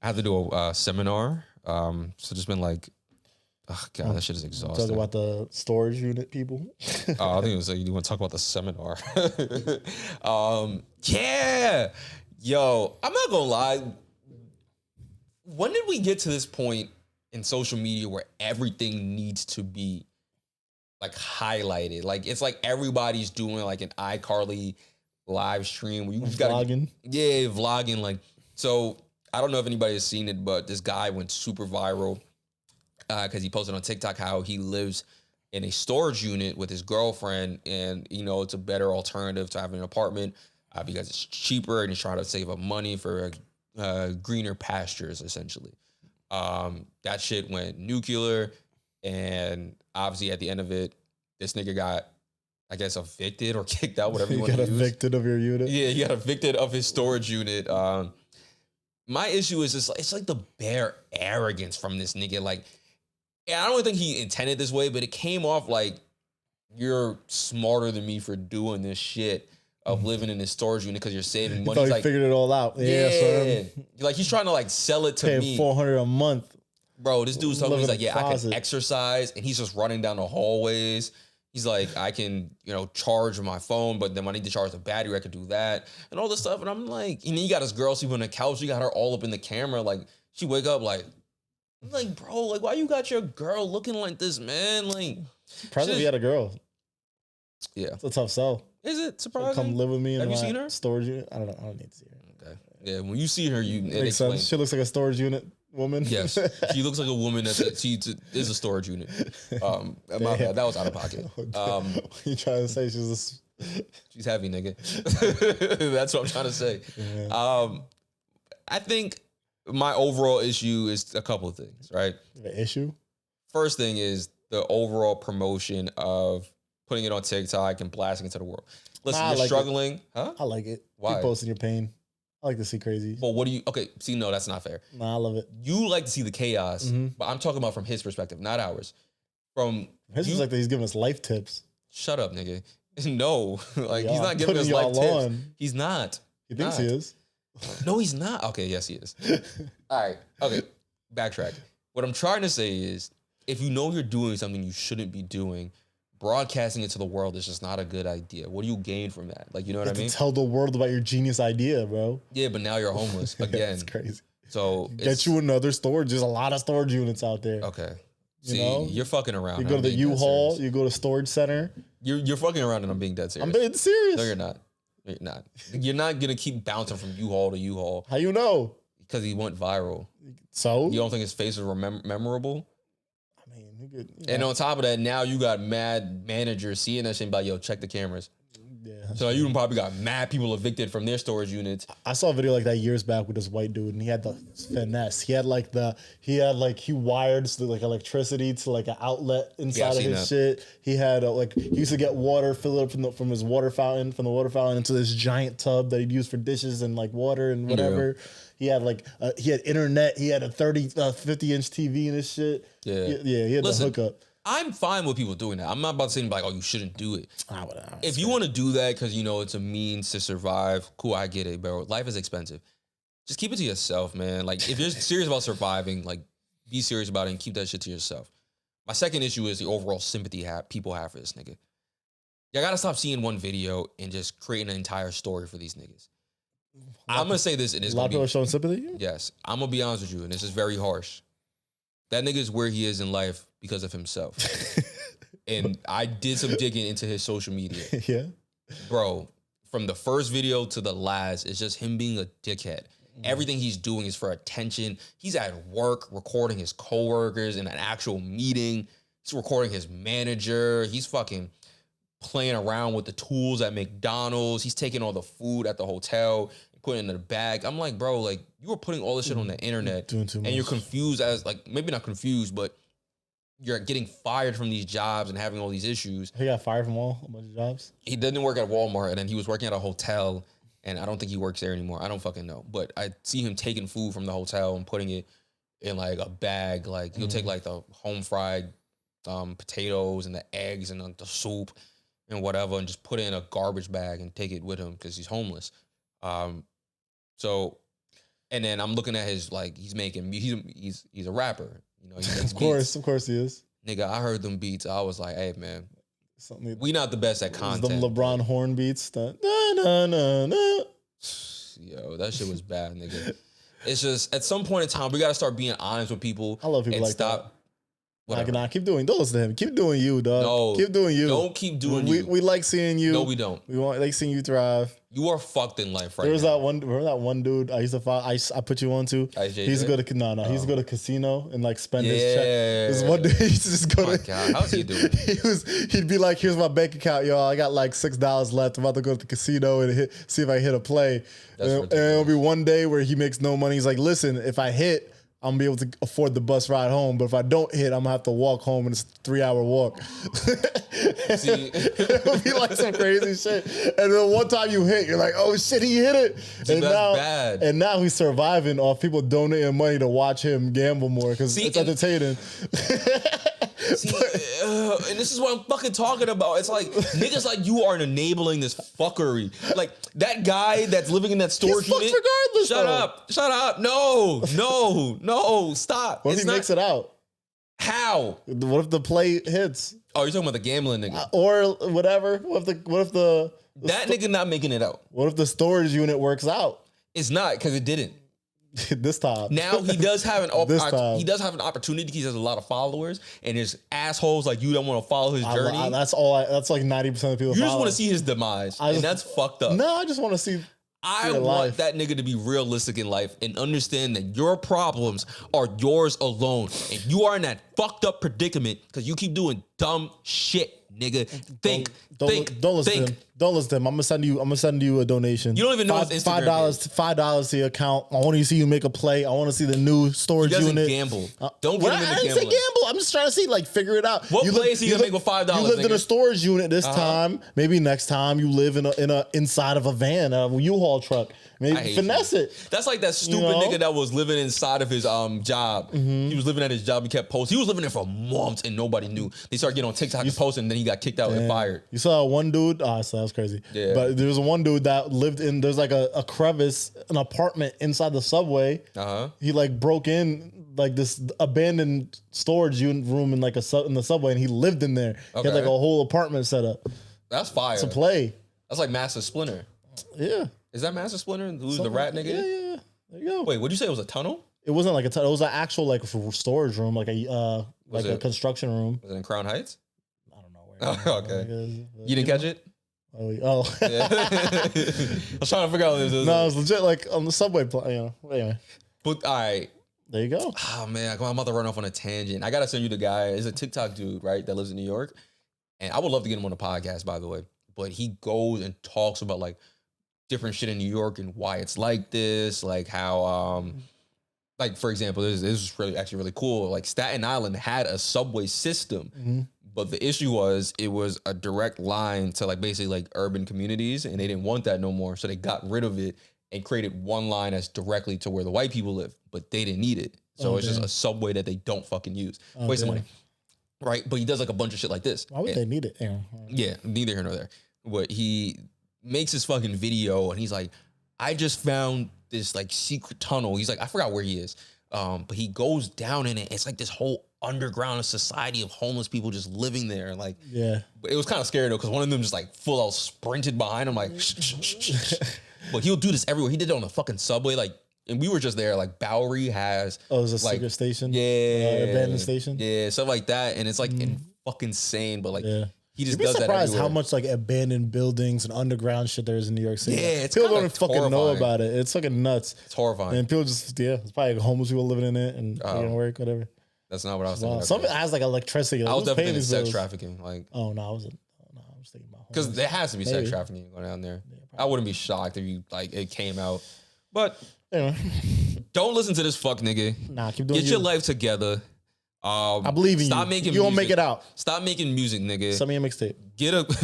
I had to do a seminar. So just been like... Oh, God, that shit is exhausting. Talk about the storage unit people. I think it was like, you want to talk about the seminar. Yeah. Yo, I'm not going to lie. When did we get to this point in social media where everything needs to be like highlighted. Like it's like everybody's doing like an iCarly live stream where you just gotta vlogging. Like, so I don't know if anybody has seen it, but this guy went super viral because he posted on TikTok how he lives in a storage unit with his girlfriend, and you know it's a better alternative to having an apartment because it's cheaper, and he's trying to save up money for greener pastures essentially. That shit went nuclear, and obviously at the end of it, this nigga got, I guess, evicted or kicked out, whatever you want to use. Got evicted of your unit? Yeah, he got evicted of his storage unit. My issue is just, it's like the bare arrogance from this nigga. Like, I don't think he intended this way, but it came off like you're smarter than me for doing this shit of living in this storage unit because you're saving money. He figured it all out. Yeah. Like he's trying to like sell it to me. $400 a month. Bro, this dude's telling me, he's like, yeah, I can exercise, and he's just running down the hallways. He's like, I can, you know, charge my phone, but then when I need to charge the battery, I can do that and all this stuff. And I'm like, and then you got this girl sleeping on the couch. You got her all up in the camera. Like, she wake up like, I'm like, bro, like, why you got your girl looking like this, man? Like, probably you had a girl. Yeah, it's a tough sell. Is it surprising? Come live with me. Have you seen her? Storage unit. I don't know. I don't need to see her. Okay. Yeah, when you see her, you makes sense. She looks like a storage unit woman. Yes, she looks like a woman she is a storage unit. My bad, that was out of pocket. You trying to say she's heavy, nigga. That's what I'm trying to say. Yeah. I think my overall issue is a couple of things, right? The issue? First thing is the overall promotion of putting it on TikTok and blasting it to the world. Listen, you're struggling. Huh? I like it. Why? Keep posting your pain. I like to see crazy. Well, what do you... Okay, see, no, that's not fair. Nah, I love it. You like to see the chaos, but I'm talking about from his perspective, not ours. From his perspective, he's giving us life tips. Shut up, nigga. No. Like, he's not giving us life tips. He's not. He thinks he is. No, he's not. Okay, yes, he is. All right. Okay, backtrack. What I'm trying to say is, if you know you're doing something you shouldn't be doing, broadcasting it to the world is just not a good idea. What do you gain from that? Like, you know what I mean? Tell the world about your genius idea, bro. Yeah, but now you're homeless again. It's crazy. So get you another storage. There's a lot of storage units out there. Okay. See, you're fucking around. You go to the U-Haul. You go to storage center. You're fucking around, and I'm being dead serious. I'm being serious. No, you're not. You're not. You're not gonna keep bouncing from U-Haul to U-Haul. How you know? Because he went viral. So you don't think his face was memorable? Good, and on top of that, now you got mad managers seeing that shit and be like, yo, check the cameras. Yeah. So you probably got mad people evicted from their storage units. I saw a video like that years back with this white dude, and he had the finesse. He wired like electricity to like an outlet inside of his shit. He had he used to get water, fill it up from his water fountain, into this giant tub that he'd use for dishes and like water and whatever. Yeah. He had internet. He had a 50-inch TV and this shit. Yeah. He had the hookup. I'm fine with people doing that. I'm not about to say like, oh, you shouldn't do it. If you want to do that because, you know, it's a means to survive, cool, I get it, bro. Life is expensive. Just keep it to yourself, man. Like, if you're serious about surviving, like, be serious about it and keep that shit to yourself. My second issue is the overall sympathy people have for this nigga. Y'all gotta stop seeing one video and just creating an entire story for these niggas. I'm gonna say this, and it's a lot of people are showing sympathy. Yes, I'm gonna be honest with you, and this is very harsh. That nigga is where he is in life because of himself. And I did some digging into his social media. Yeah, bro. From the first video to the last, it's just him being a dickhead. Everything he's doing is for attention. He's at work recording his coworkers in an actual meeting. He's recording his manager. He's fucking playing around with the tools at McDonald's. He's taking all the food at the hotel and putting it in a bag. I'm like, bro, like, you were putting all this shit on the internet and you're confused as, like, maybe not confused, but you're getting fired from these jobs and having all these issues. He got fired from a bunch of jobs? He didn't work at Walmart, and then he was working at a hotel, and I don't think he works there anymore. I don't fucking know. But I see him taking food from the hotel and putting it in, like, a bag. Like, he'll take, like, the home-fried potatoes and the eggs and the soup and whatever, and just put it in a garbage bag and take it with him because he's homeless. So, and then I'm looking at his, like, he's a rapper. You know, he makes of course he is. Nigga, I heard them beats. I was like, hey, man, we not the best at content. Them LeBron horn beats. Yo, that shit was bad, nigga. It's just at some point in time we gotta start being honest with people. I love people and like stop. That. Nah, keep doing. Don't listen to him. Keep doing you, dog. No, keep doing you. Don't keep doing you. We like seeing you. No, we don't. We like seeing you thrive. You are fucked in life, right? There was now. that one. Remember that one dude I used to follow? I put you on to. He used to go to He used to go to casino and like spend his check. This one dude he used to just go to. God, how's he doing? He'd be like, "Here's my bank account, y'all. I got like $6 left. I'm about to go to the casino and see if I hit a play." And it'll be one day where he makes no money. He's like, "Listen, if I hit, I'm gonna be able to afford the bus ride home. But if I don't hit, I'm gonna have to walk home, and it's a 3-hour walk." See, It'll be like some crazy shit. And then one time you hit, you're like, "Oh shit, he hit it!" And that's bad. And now he's surviving off people donating money to watch him gamble more because it's entertaining. See, and this is what I'm fucking talking about. It's like niggas like you are enabling this fuckery. Like that guy that's living in that storage unit. Regardless, Shut up. No. Stop. What if he makes it out? How? What if the play hits? Oh, you're talking about the gambling nigga. Or whatever. What if the that nigga not making it out? What if the storage unit works out? It's not because it didn't. This time. Now he does have an opportunity. He has a lot of followers, and there's assholes like you that want to follow his journey. That's like 90% of people. You just want to see his demise, and that's fucked up. No, I just want to see. I want that nigga to be realistic in life and understand that your problems are yours alone, and you are in that fucked up predicament because you keep doing dumb shit. Nigga, don't listen to him. Don't listen to him. I'm gonna send you a donation. You don't even know his Instagram $5 to your account. I want to see you make a play. I want to see the new storage unit. unit. Gamble. Don't get him into gambling. I didn't say gamble. I'm just trying to see, like, figure it out. What play is he gonna make with $5? You lived in a storage unit this time. Maybe next time you live in a inside of a van, a U-Haul truck. Maybe finesse it. That's like that stupid nigga that was living inside of his job. He was living at his job. He kept posting. He was living there for months and nobody knew. They started getting on TikTok and posting, and then he got kicked out and fired. You saw one dude. Oh, so that was crazy. Yeah. But there was one dude that lived in. There's like a crevice, an apartment inside the subway. He like broke in like this abandoned storage unit room in like in the subway, and he lived in there. He had like a whole apartment set up. That's fire. To play. That's like Master Splinter. Yeah. Is that Master Splinter? Who's the rat nigga? Yeah. There you go. Wait, what'd you say? It was a tunnel? It wasn't like a tunnel. It was an actual like storage room, like a construction room. Was it in Crown Heights? I don't know where. Okay. You didn't catch it? Oh. Yeah. I was trying to figure out what it was. No, it was legit like on the subway. Anyway. But all right. There you go. Oh man, I'm about to run off on a tangent. I gotta send you the guy. He's a TikTok dude, right? That lives in New York. And I would love to get him on the podcast, by the way. But he goes and talks about like different shit in New York and why it's like this, like how, like for example, this is really cool. Like Staten Island had a subway system, but the issue was it was a direct line to like basically like urban communities, and they didn't want that no more, so they got rid of it and created one line that's directly to where the white people live, but they didn't need it, so it's just a subway that they don't fucking use, waste of money, right? But he does like a bunch of shit like this. Why would they need it? Yeah, neither here nor there. But he makes this fucking video and he's like, I just found this like secret tunnel. He's like, I forgot where he is. But he goes down in it. It's like this whole underground society of homeless people just living there. Like, yeah. But it was kind of scary though, because one of them just like full out sprinted behind him, like, shh. But he'll do this everywhere. He did it on the fucking subway, like, and we were just there. Like Bowery has, there's a secret station, abandoned station, stuff like that, and it's like fucking insane. But like, he just does that. You'd be surprised how much like abandoned buildings and underground shit there is in New York City. Yeah, it's people don't fucking know about it. It's fucking nuts. It's horrifying. And people just it's probably like homeless people living in it and work, whatever. That's not what I was thinking. Some of it has like electricity. Like, I was definitely thinking sex trafficking. Like, oh no, I wasn't. No, I was thinking about because there has to be sex trafficking going down there. Yeah, I wouldn't be shocked if you like it came out. But anyway, don't listen to this fuck nigga. Nah, keep doing. Get your life together. I believe in stop you. Making you won't music. Make it out. Stop making music, nigga. Send me a mixtape.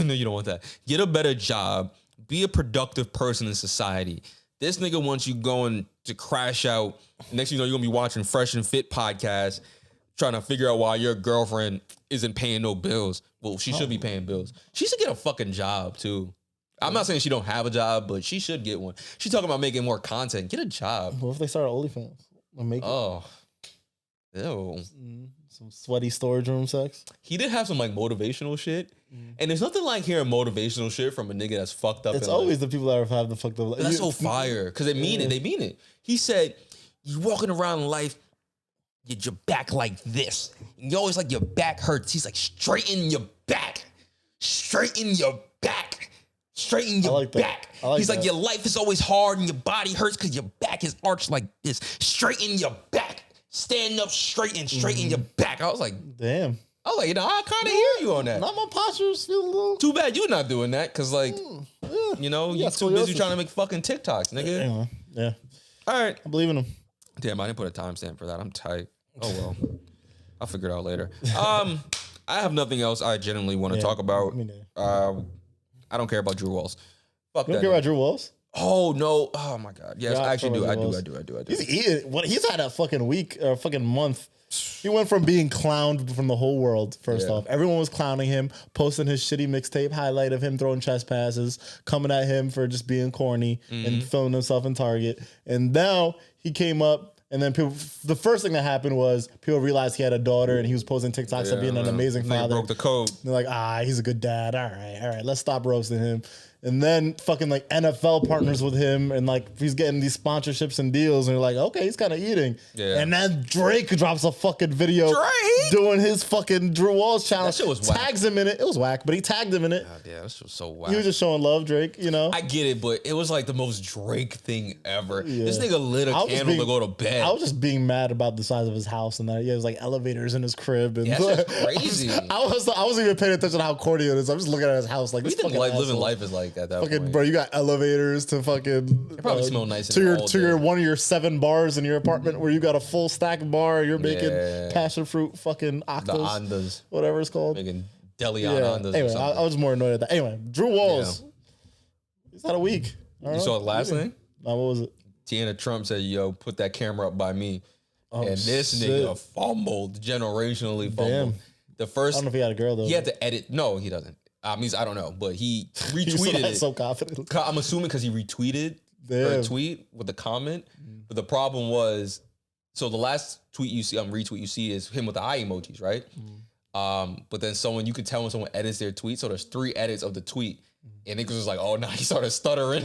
No, you don't want that. Get a better job. Be a productive person in society. This nigga wants you going to crash out. Next thing you know, you're gonna be watching Fresh and Fit podcast, trying to figure out why your girlfriend isn't paying no bills. Well, she should be paying bills. She should get a fucking job too. I'm not saying she don't have a job, but she should get one. She's talking about making more content. Get a job. What if they start OnlyFans? Ew. Some sweaty storage room sex. He did have some like motivational shit. And there's nothing like hearing motivational shit from a nigga that's fucked up. It's always the people that have the fucked up. That's so fire. Because they mean it. They mean it. He said, you're walking around life, your back like this. And you always like your back hurts. He's like, straighten your back. Straighten your back. Straighten your back. He's like, your life is always hard and your body hurts because your back is arched like this. Straighten your back. Stand up straight and straighten your back. I was like, damn. I was like, you know, I kind of hear you on that. Not my posture's feel a little. Too bad you're not doing that because, like, you know, you're too busy trying to make fucking TikToks, nigga. Yeah. All right. I believe in him. Damn, I didn't put a timestamp for that. I'm tight. Oh, well. I'll figure it out later. I have nothing else I genuinely want to talk about. I don't care about Drew Walls. Fuck you don't care about Drew Walls? Oh, no. Oh, my God. Yes, I actually do. I do. He's had a fucking week or a fucking month. He went from being clowned from the whole world, first off. Everyone was clowning him, posting his shitty mixtape highlight of him throwing chest passes, coming at him for just being corny and filming himself in Target. And now he came up, and then the first thing that happened was people realized he had a daughter and he was posting TikToks of being an amazing father. Broke the code. They're like, he's a good dad. All right, let's stop roasting him. And then fucking like NFL partners with him and like he's getting these sponsorships and deals and you're like, okay, he's kind of eating. Yeah. And then Drake drops a fucking video doing his fucking Drew Walls challenge. That shit was whack. Tags him in it. It was whack, but he tagged him in it. God, yeah, that shit was so whack. He was just showing love, Drake, you know? I get it, but it was like the most Drake thing ever. Yeah. This nigga lit a candle to go to bed. I was just being mad about the size of his house and that. Yeah, it was like elevators in his crib. And that's crazy. I wasn't even paying attention to how corny it is. I'm just looking at his house like, what do you think living life is like at that point? Bro, you got elevators to fucking. It probably smell nice to your one of your 7 bars in your apartment where you got a full stack bar. You're making passion fruit fucking octos, the ondas, whatever it's called, making deli ondas. Anyway, I was more annoyed at that. Anyway, Drew Walls. He's had a week. You saw the last thing? What was it? Tiana Trump said, "Yo, put that camera up by me," and this nigga fumbled, generationally fumbled. Damn. The first. I don't know if he had a girl though. He had to edit. No, he doesn't. I don't know, but he retweeted it. So confident. I'm assuming because he retweeted her tweet with the comment. But the problem was, so the last tweet you see, retweet you see is him with the eye emojis, right? But then you could tell when someone edits their tweet. So there's 3 edits of the tweet. And niggas was like, oh, nah, he started stuttering.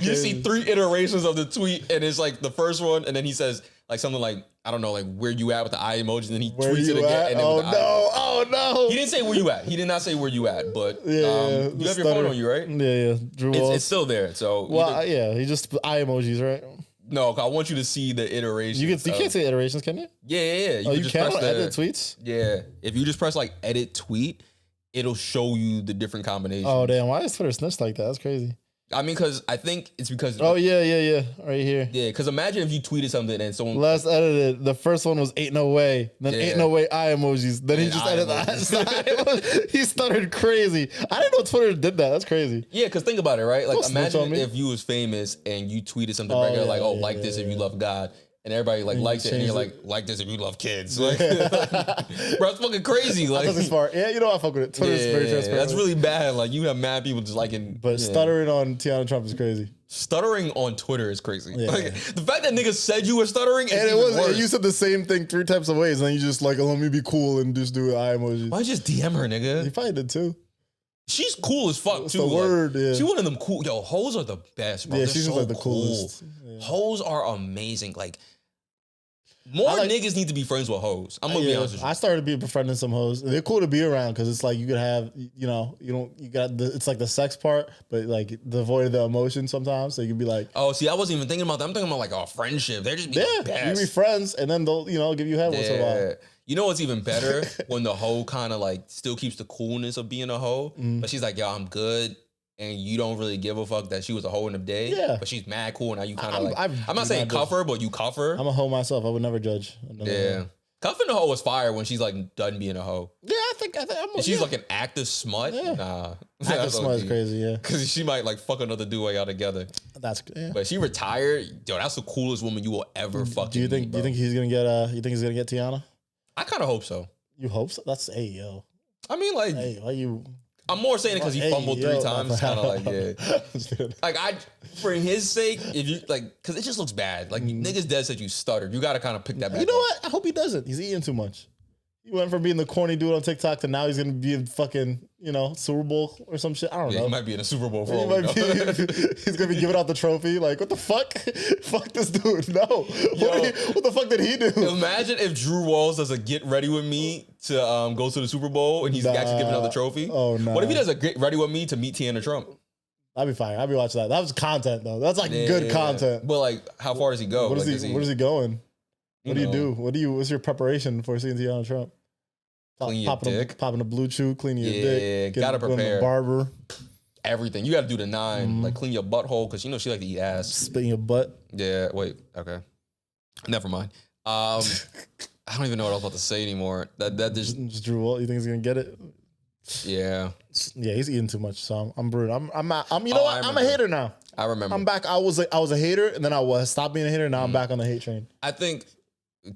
You see 3 iterations of the tweet, and it's like the first one, and then he says like something like, I don't know, like where you at with the eye emoji, and then he tweets it again. And then oh no. He didn't say where you at. He did not say where you at, but you have your phone on you, right? Yeah. Drew Walls. It's still there. So he just eye emojis, right? No, I want you to see the iterations. You can't say iterations, can you? Yeah. You can edit tweets? Yeah. If you just press like edit tweet, it'll show you the different combinations. Oh, damn. Why is Twitter snitched like that? That's crazy. I mean, because I think it's because... Oh, yeah. Right here. Yeah, because imagine if you tweeted something and someone... Last edited, the first one was ain't no way. Then ain't no way eye emojis. Then he just edited the eye. He stuttered crazy. I didn't know Twitter did that. That's crazy. Yeah, because think about it, right? Like, imagine if you was famous and you tweeted something regular, like this if you love God. And everybody likes it, and you're like this if you love kids. Like, bro, it's fucking crazy. Like, that's smart. Yeah, you know I fuck with it. Twitter's very transparent. That's really bad. Like, you have mad people just liking. But stuttering on Tiana Trump is crazy. Stuttering on Twitter is crazy. Yeah. Like, the fact that niggas said you were stuttering is and worse. You said the same thing 3 types of ways, and then you just like, let me be cool and just do an eye emoji. Why just DM her, nigga? You probably did too. She's cool as fuck too. The word, yeah. She one of them cool. Yo, hoes are the best, bro. Yeah, she's like the coolest. Yeah. Hoes are amazing. Like, more niggas need to be friends with hoes. I'm gonna be honest with you. I started befriending some hoes. They're cool to be around because it's like you could have, it's like the sex part, but like devoid of the emotion sometimes. So you can be like, oh, see, I wasn't even thinking about that. I'm thinking about like our friendship. They're just the best. You be friends, and then they'll give you head once in a while. You know what's even better when the hoe kind of like still keeps the coolness of being a hoe, but she's like, yo, I'm good. And you don't really give a fuck that she was a hoe in the day. Yeah. But she's mad cool. Now you kind of I'm not saying cuff her, but you cuff her. I'm a hoe myself. I would never judge. Yeah. Cuffing the hoe was fire when she's like done being a hoe. Yeah, I think she's like an active smut. Yeah. Nah. Active smut is crazy, yeah. Because she might like fuck another dude while y'all together. But she retired. Yo, that's the coolest woman you will ever fucking Do you think he's gonna get Tiana? I kind of hope so. You hope so? That's yo. I mean, like, hey, why you? I'm more saying it because he fumbled 3 times. It's kind of like, yeah. Like, for his sake, if you, like, because it just looks bad. Like, niggas dead said you stuttered. You got to kind of pick that back You know what? I hope he doesn't. He's eating too much. He went from being the corny dude on TikTok to now he's gonna be in fucking, Super Bowl or some shit. I don't know. He might be in a Super Bowl for He all we know. he's gonna be giving out the trophy. Like, what the fuck? Fuck this dude. No. What the fuck did he do? Imagine if Drew Walls does a get ready with me to go to the Super Bowl and he's actually giving out the trophy. Oh no. What if he does a get ready with me to meet Tiana Trump? I'd be fine. I'd be watching that. That was content though. That's like good content. But like, how far does he go? Where is he going? What do you do? What's your preparation for seeing Tiana Trump? Clean your dick. Popping a blue chew, cleaning your dick. Gotta prepare. Going to the barber. Everything. You gotta do the 9. Like clean your butthole, because she like to eat ass. Spit in your butt. Yeah, wait. Okay. Never mind. I don't even know what I was about to say anymore. That just Drew Walt. You think he's gonna get it? Yeah. Yeah, he's eating too much, so I'm brewed. I'm you know what? I'm a hater now. I remember. I'm back. I was a hater, and then I stopped being a hater. Now I'm back on the hate train. I think,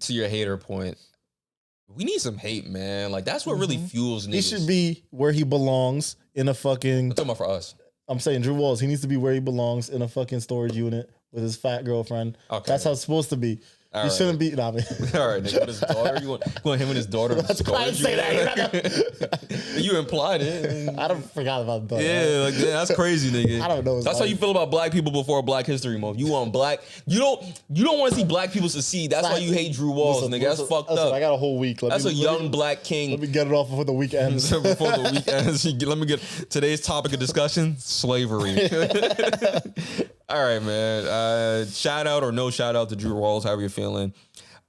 to your hater point, we need some hate, man. Like, that's what really fuels niggas. He should be where he belongs in a fucking... I'm talking about for us. I'm saying Drew Walls. He needs to be where he belongs in a fucking storage unit with his fat girlfriend. Okay. That's how it's supposed to be. He shouldn't be... Nah, man. All right, nigga. With his daughter? You want him and his daughter? That's why I say that. You implied it. I forgot about that. Yeah, like that's crazy, nigga. I don't know. That's how you feel about black people before Black History Month. You want black. You don't want to see black people succeed. That's why you hate Drew Walls, nigga. That's fucked up. I got a whole week. That's a young black king. Let me get it off before the week ends. Before the week ends, let me get today's topic of discussion: slavery. All right, man. Shout out or no shout out to Drew Walls, however you're feeling.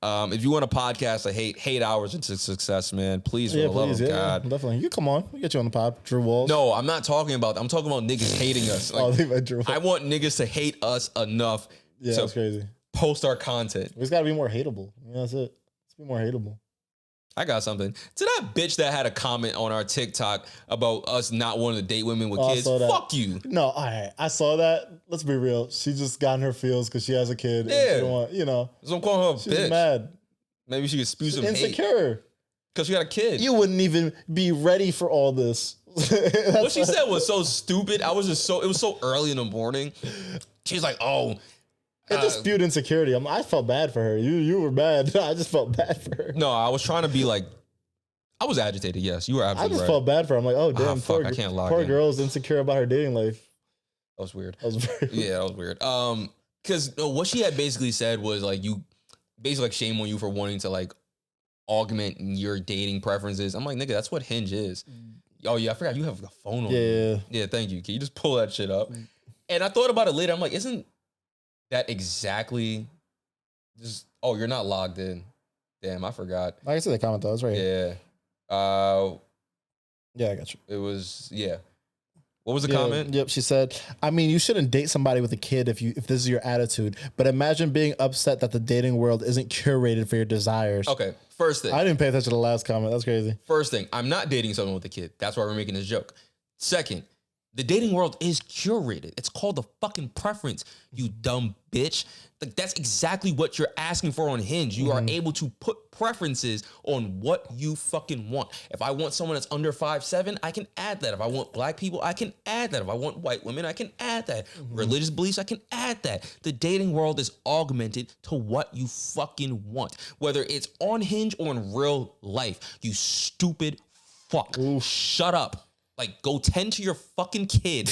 If you want a podcast to hate hours into success, man, please, for the love of God. Definitely. You come on. We'll get you on the pod. Drew Walls. No, I'm not talking about I'm talking about niggas hating us. Like, I want niggas to hate us enough to that's crazy. Post our content. We just got to be more hateable. Yeah, that's it. Let's be more hateable. I got something. To that bitch that had a comment on our TikTok about us not wanting to date women with kids. Fuck you. No, all right. I saw that. Let's be real. She just got in her feels because she has a kid. Yeah. And she don't want, So I'm calling her a bitch. She's mad. Maybe she could spew some insecure. hate. Because she got a kid. You wouldn't even be ready for all this. What she said was so stupid. It was so early in the morning. She's like, oh. It just spewed insecurity. I felt bad for her. You were bad. I just felt bad for her. No, I was trying to be like, I was agitated. Yes, you were absolutely right. I just felt bad for her. I'm like, oh damn, fuck, I can't lie. Poor girl's insecure about her dating life. That was weird. That was very yeah, that was weird. Because what she had basically said was like, you basically like shame on you for wanting to like augment your dating preferences. I'm like, nigga, that's what Hinge is. Oh yeah, I forgot you have a phone on. Yeah. Thank you. Can you just pull that shit up? And I thought about it later. I'm like, isn't that exactly just, oh, you're not logged in. Damn, I forgot. I see the comment though. It's right here. Yeah, I got you. It was, What was the comment? Yep, she said, I mean, you shouldn't date somebody with a kid if this is your attitude, but imagine being upset that the dating world isn't curated for your desires. Okay, first thing. I didn't pay attention to the last comment. That's crazy. First thing, I'm not dating someone with a kid. That's why we're making this joke. Second, the dating world is curated. It's called the fucking preference, you dumb bitch. Like, that's exactly what you're asking for on Hinge. You are able to put preferences on what you fucking want. If I want someone that's under 5'7", I can add that. If I want black people, I can add that. If I want white women, I can add that. Religious beliefs, I can add that. The dating world is augmented to what you fucking want. Whether it's on Hinge or in real life, you stupid fuck. Ooh. Shut up. Like, go tend to your fucking kid.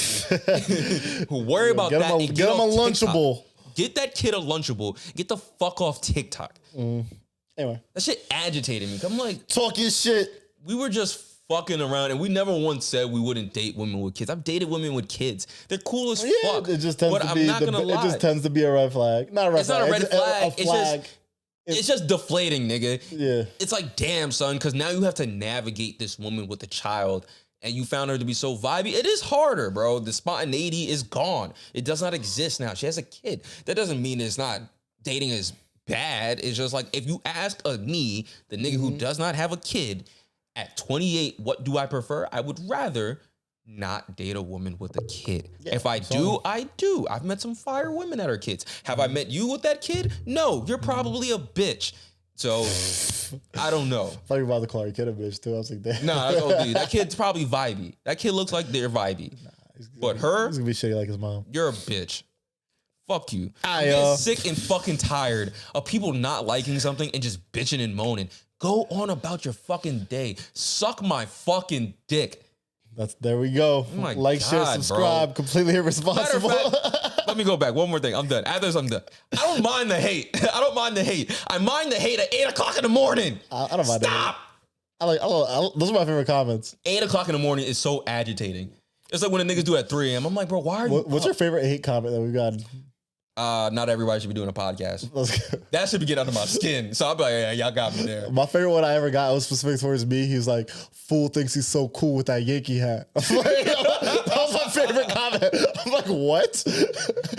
Worry about that. Get him a Lunchable. Get that kid a Lunchable. Get the fuck off TikTok. Anyway. That shit agitated me. I'm like, talking shit. We were just fucking around, and we never once said we wouldn't date women with kids. I've dated women with kids. They're cool as fuck. It just tends to be. It just tends to be a red flag. Not a red flag. It's not a red flag. It's just deflating, nigga. Yeah. It's like, damn, son, because now you have to navigate this woman with a child. And you found her to be so vibey. It is harder, bro. The spontaneity is gone. It does not exist now. She has a kid. That doesn't mean it's not dating is bad. It's just like, if you ask me, the nigga who does not have a kid, at 28, what do I prefer? I would rather not date a woman with a kid. Yeah, if I do, I do. I've met some fire women that are kids. Have I met you with that kid? No, you're probably a bitch. So, I don't know. I thought you were about to call your kid a bitch, too. I was like, damn. Nah, that's OD. That kid's probably vibey. That kid looks like they're vibey. But her, he's gonna be shitty like his mom. You're a bitch. Fuck you. I'm getting sick and fucking tired of people not liking something and just bitching and moaning. Go on about your fucking day. Suck my fucking dick. There we go. Oh my like, share, God, subscribe. bro. Completely irresponsible. Let me go back. One more thing. I'm done. After this, I'm done. I don't mind the hate. I don't mind the hate. I mind the hate at 8 o'clock in the morning. I don't mind Stop. Those are my favorite comments. 8 o'clock in the morning is so agitating. It's like when the niggas do at 3 a.m. I'm like, bro, why are you? What's your favorite hate comment that we've gotten? Not everybody should be doing a podcast. That should be getting under my skin. So I'll be like, yeah, y'all got me there. My favorite one I ever got was specific towards me. He was like, "Fool thinks he's so cool with that Yankee hat." That was my favorite comment. I'm like, what?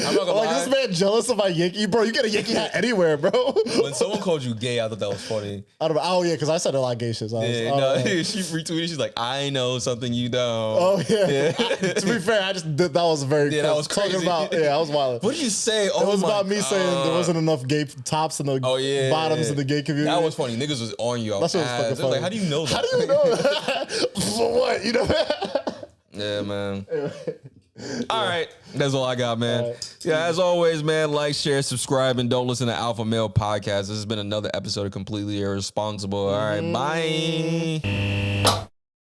I'm not gonna lie. This man jealous of my Yankee, bro. You get a Yankee hat anywhere, bro. When someone called you gay, I thought that was funny. I don't know. Oh yeah, because I said a lot of gay shit. So She retweeted. She's like, I know something you don't. Oh yeah. To be fair, I just did, that was very. Yeah, that was crazy. Talking about, I was wild. What did you say? It was about me saying there wasn't enough gay tops in the bottoms of the gay community. That was funny. Niggas was on you. That's what was fucking funny. Like, how do you know that? How do you know that? For what? You know? Yeah, man. All right. That's all I got, man. Right. Yeah, as always, man, like, share, subscribe, and don't listen to Alpha Male Podcast. This has been another episode of Completely Irresponsible. All right, bye.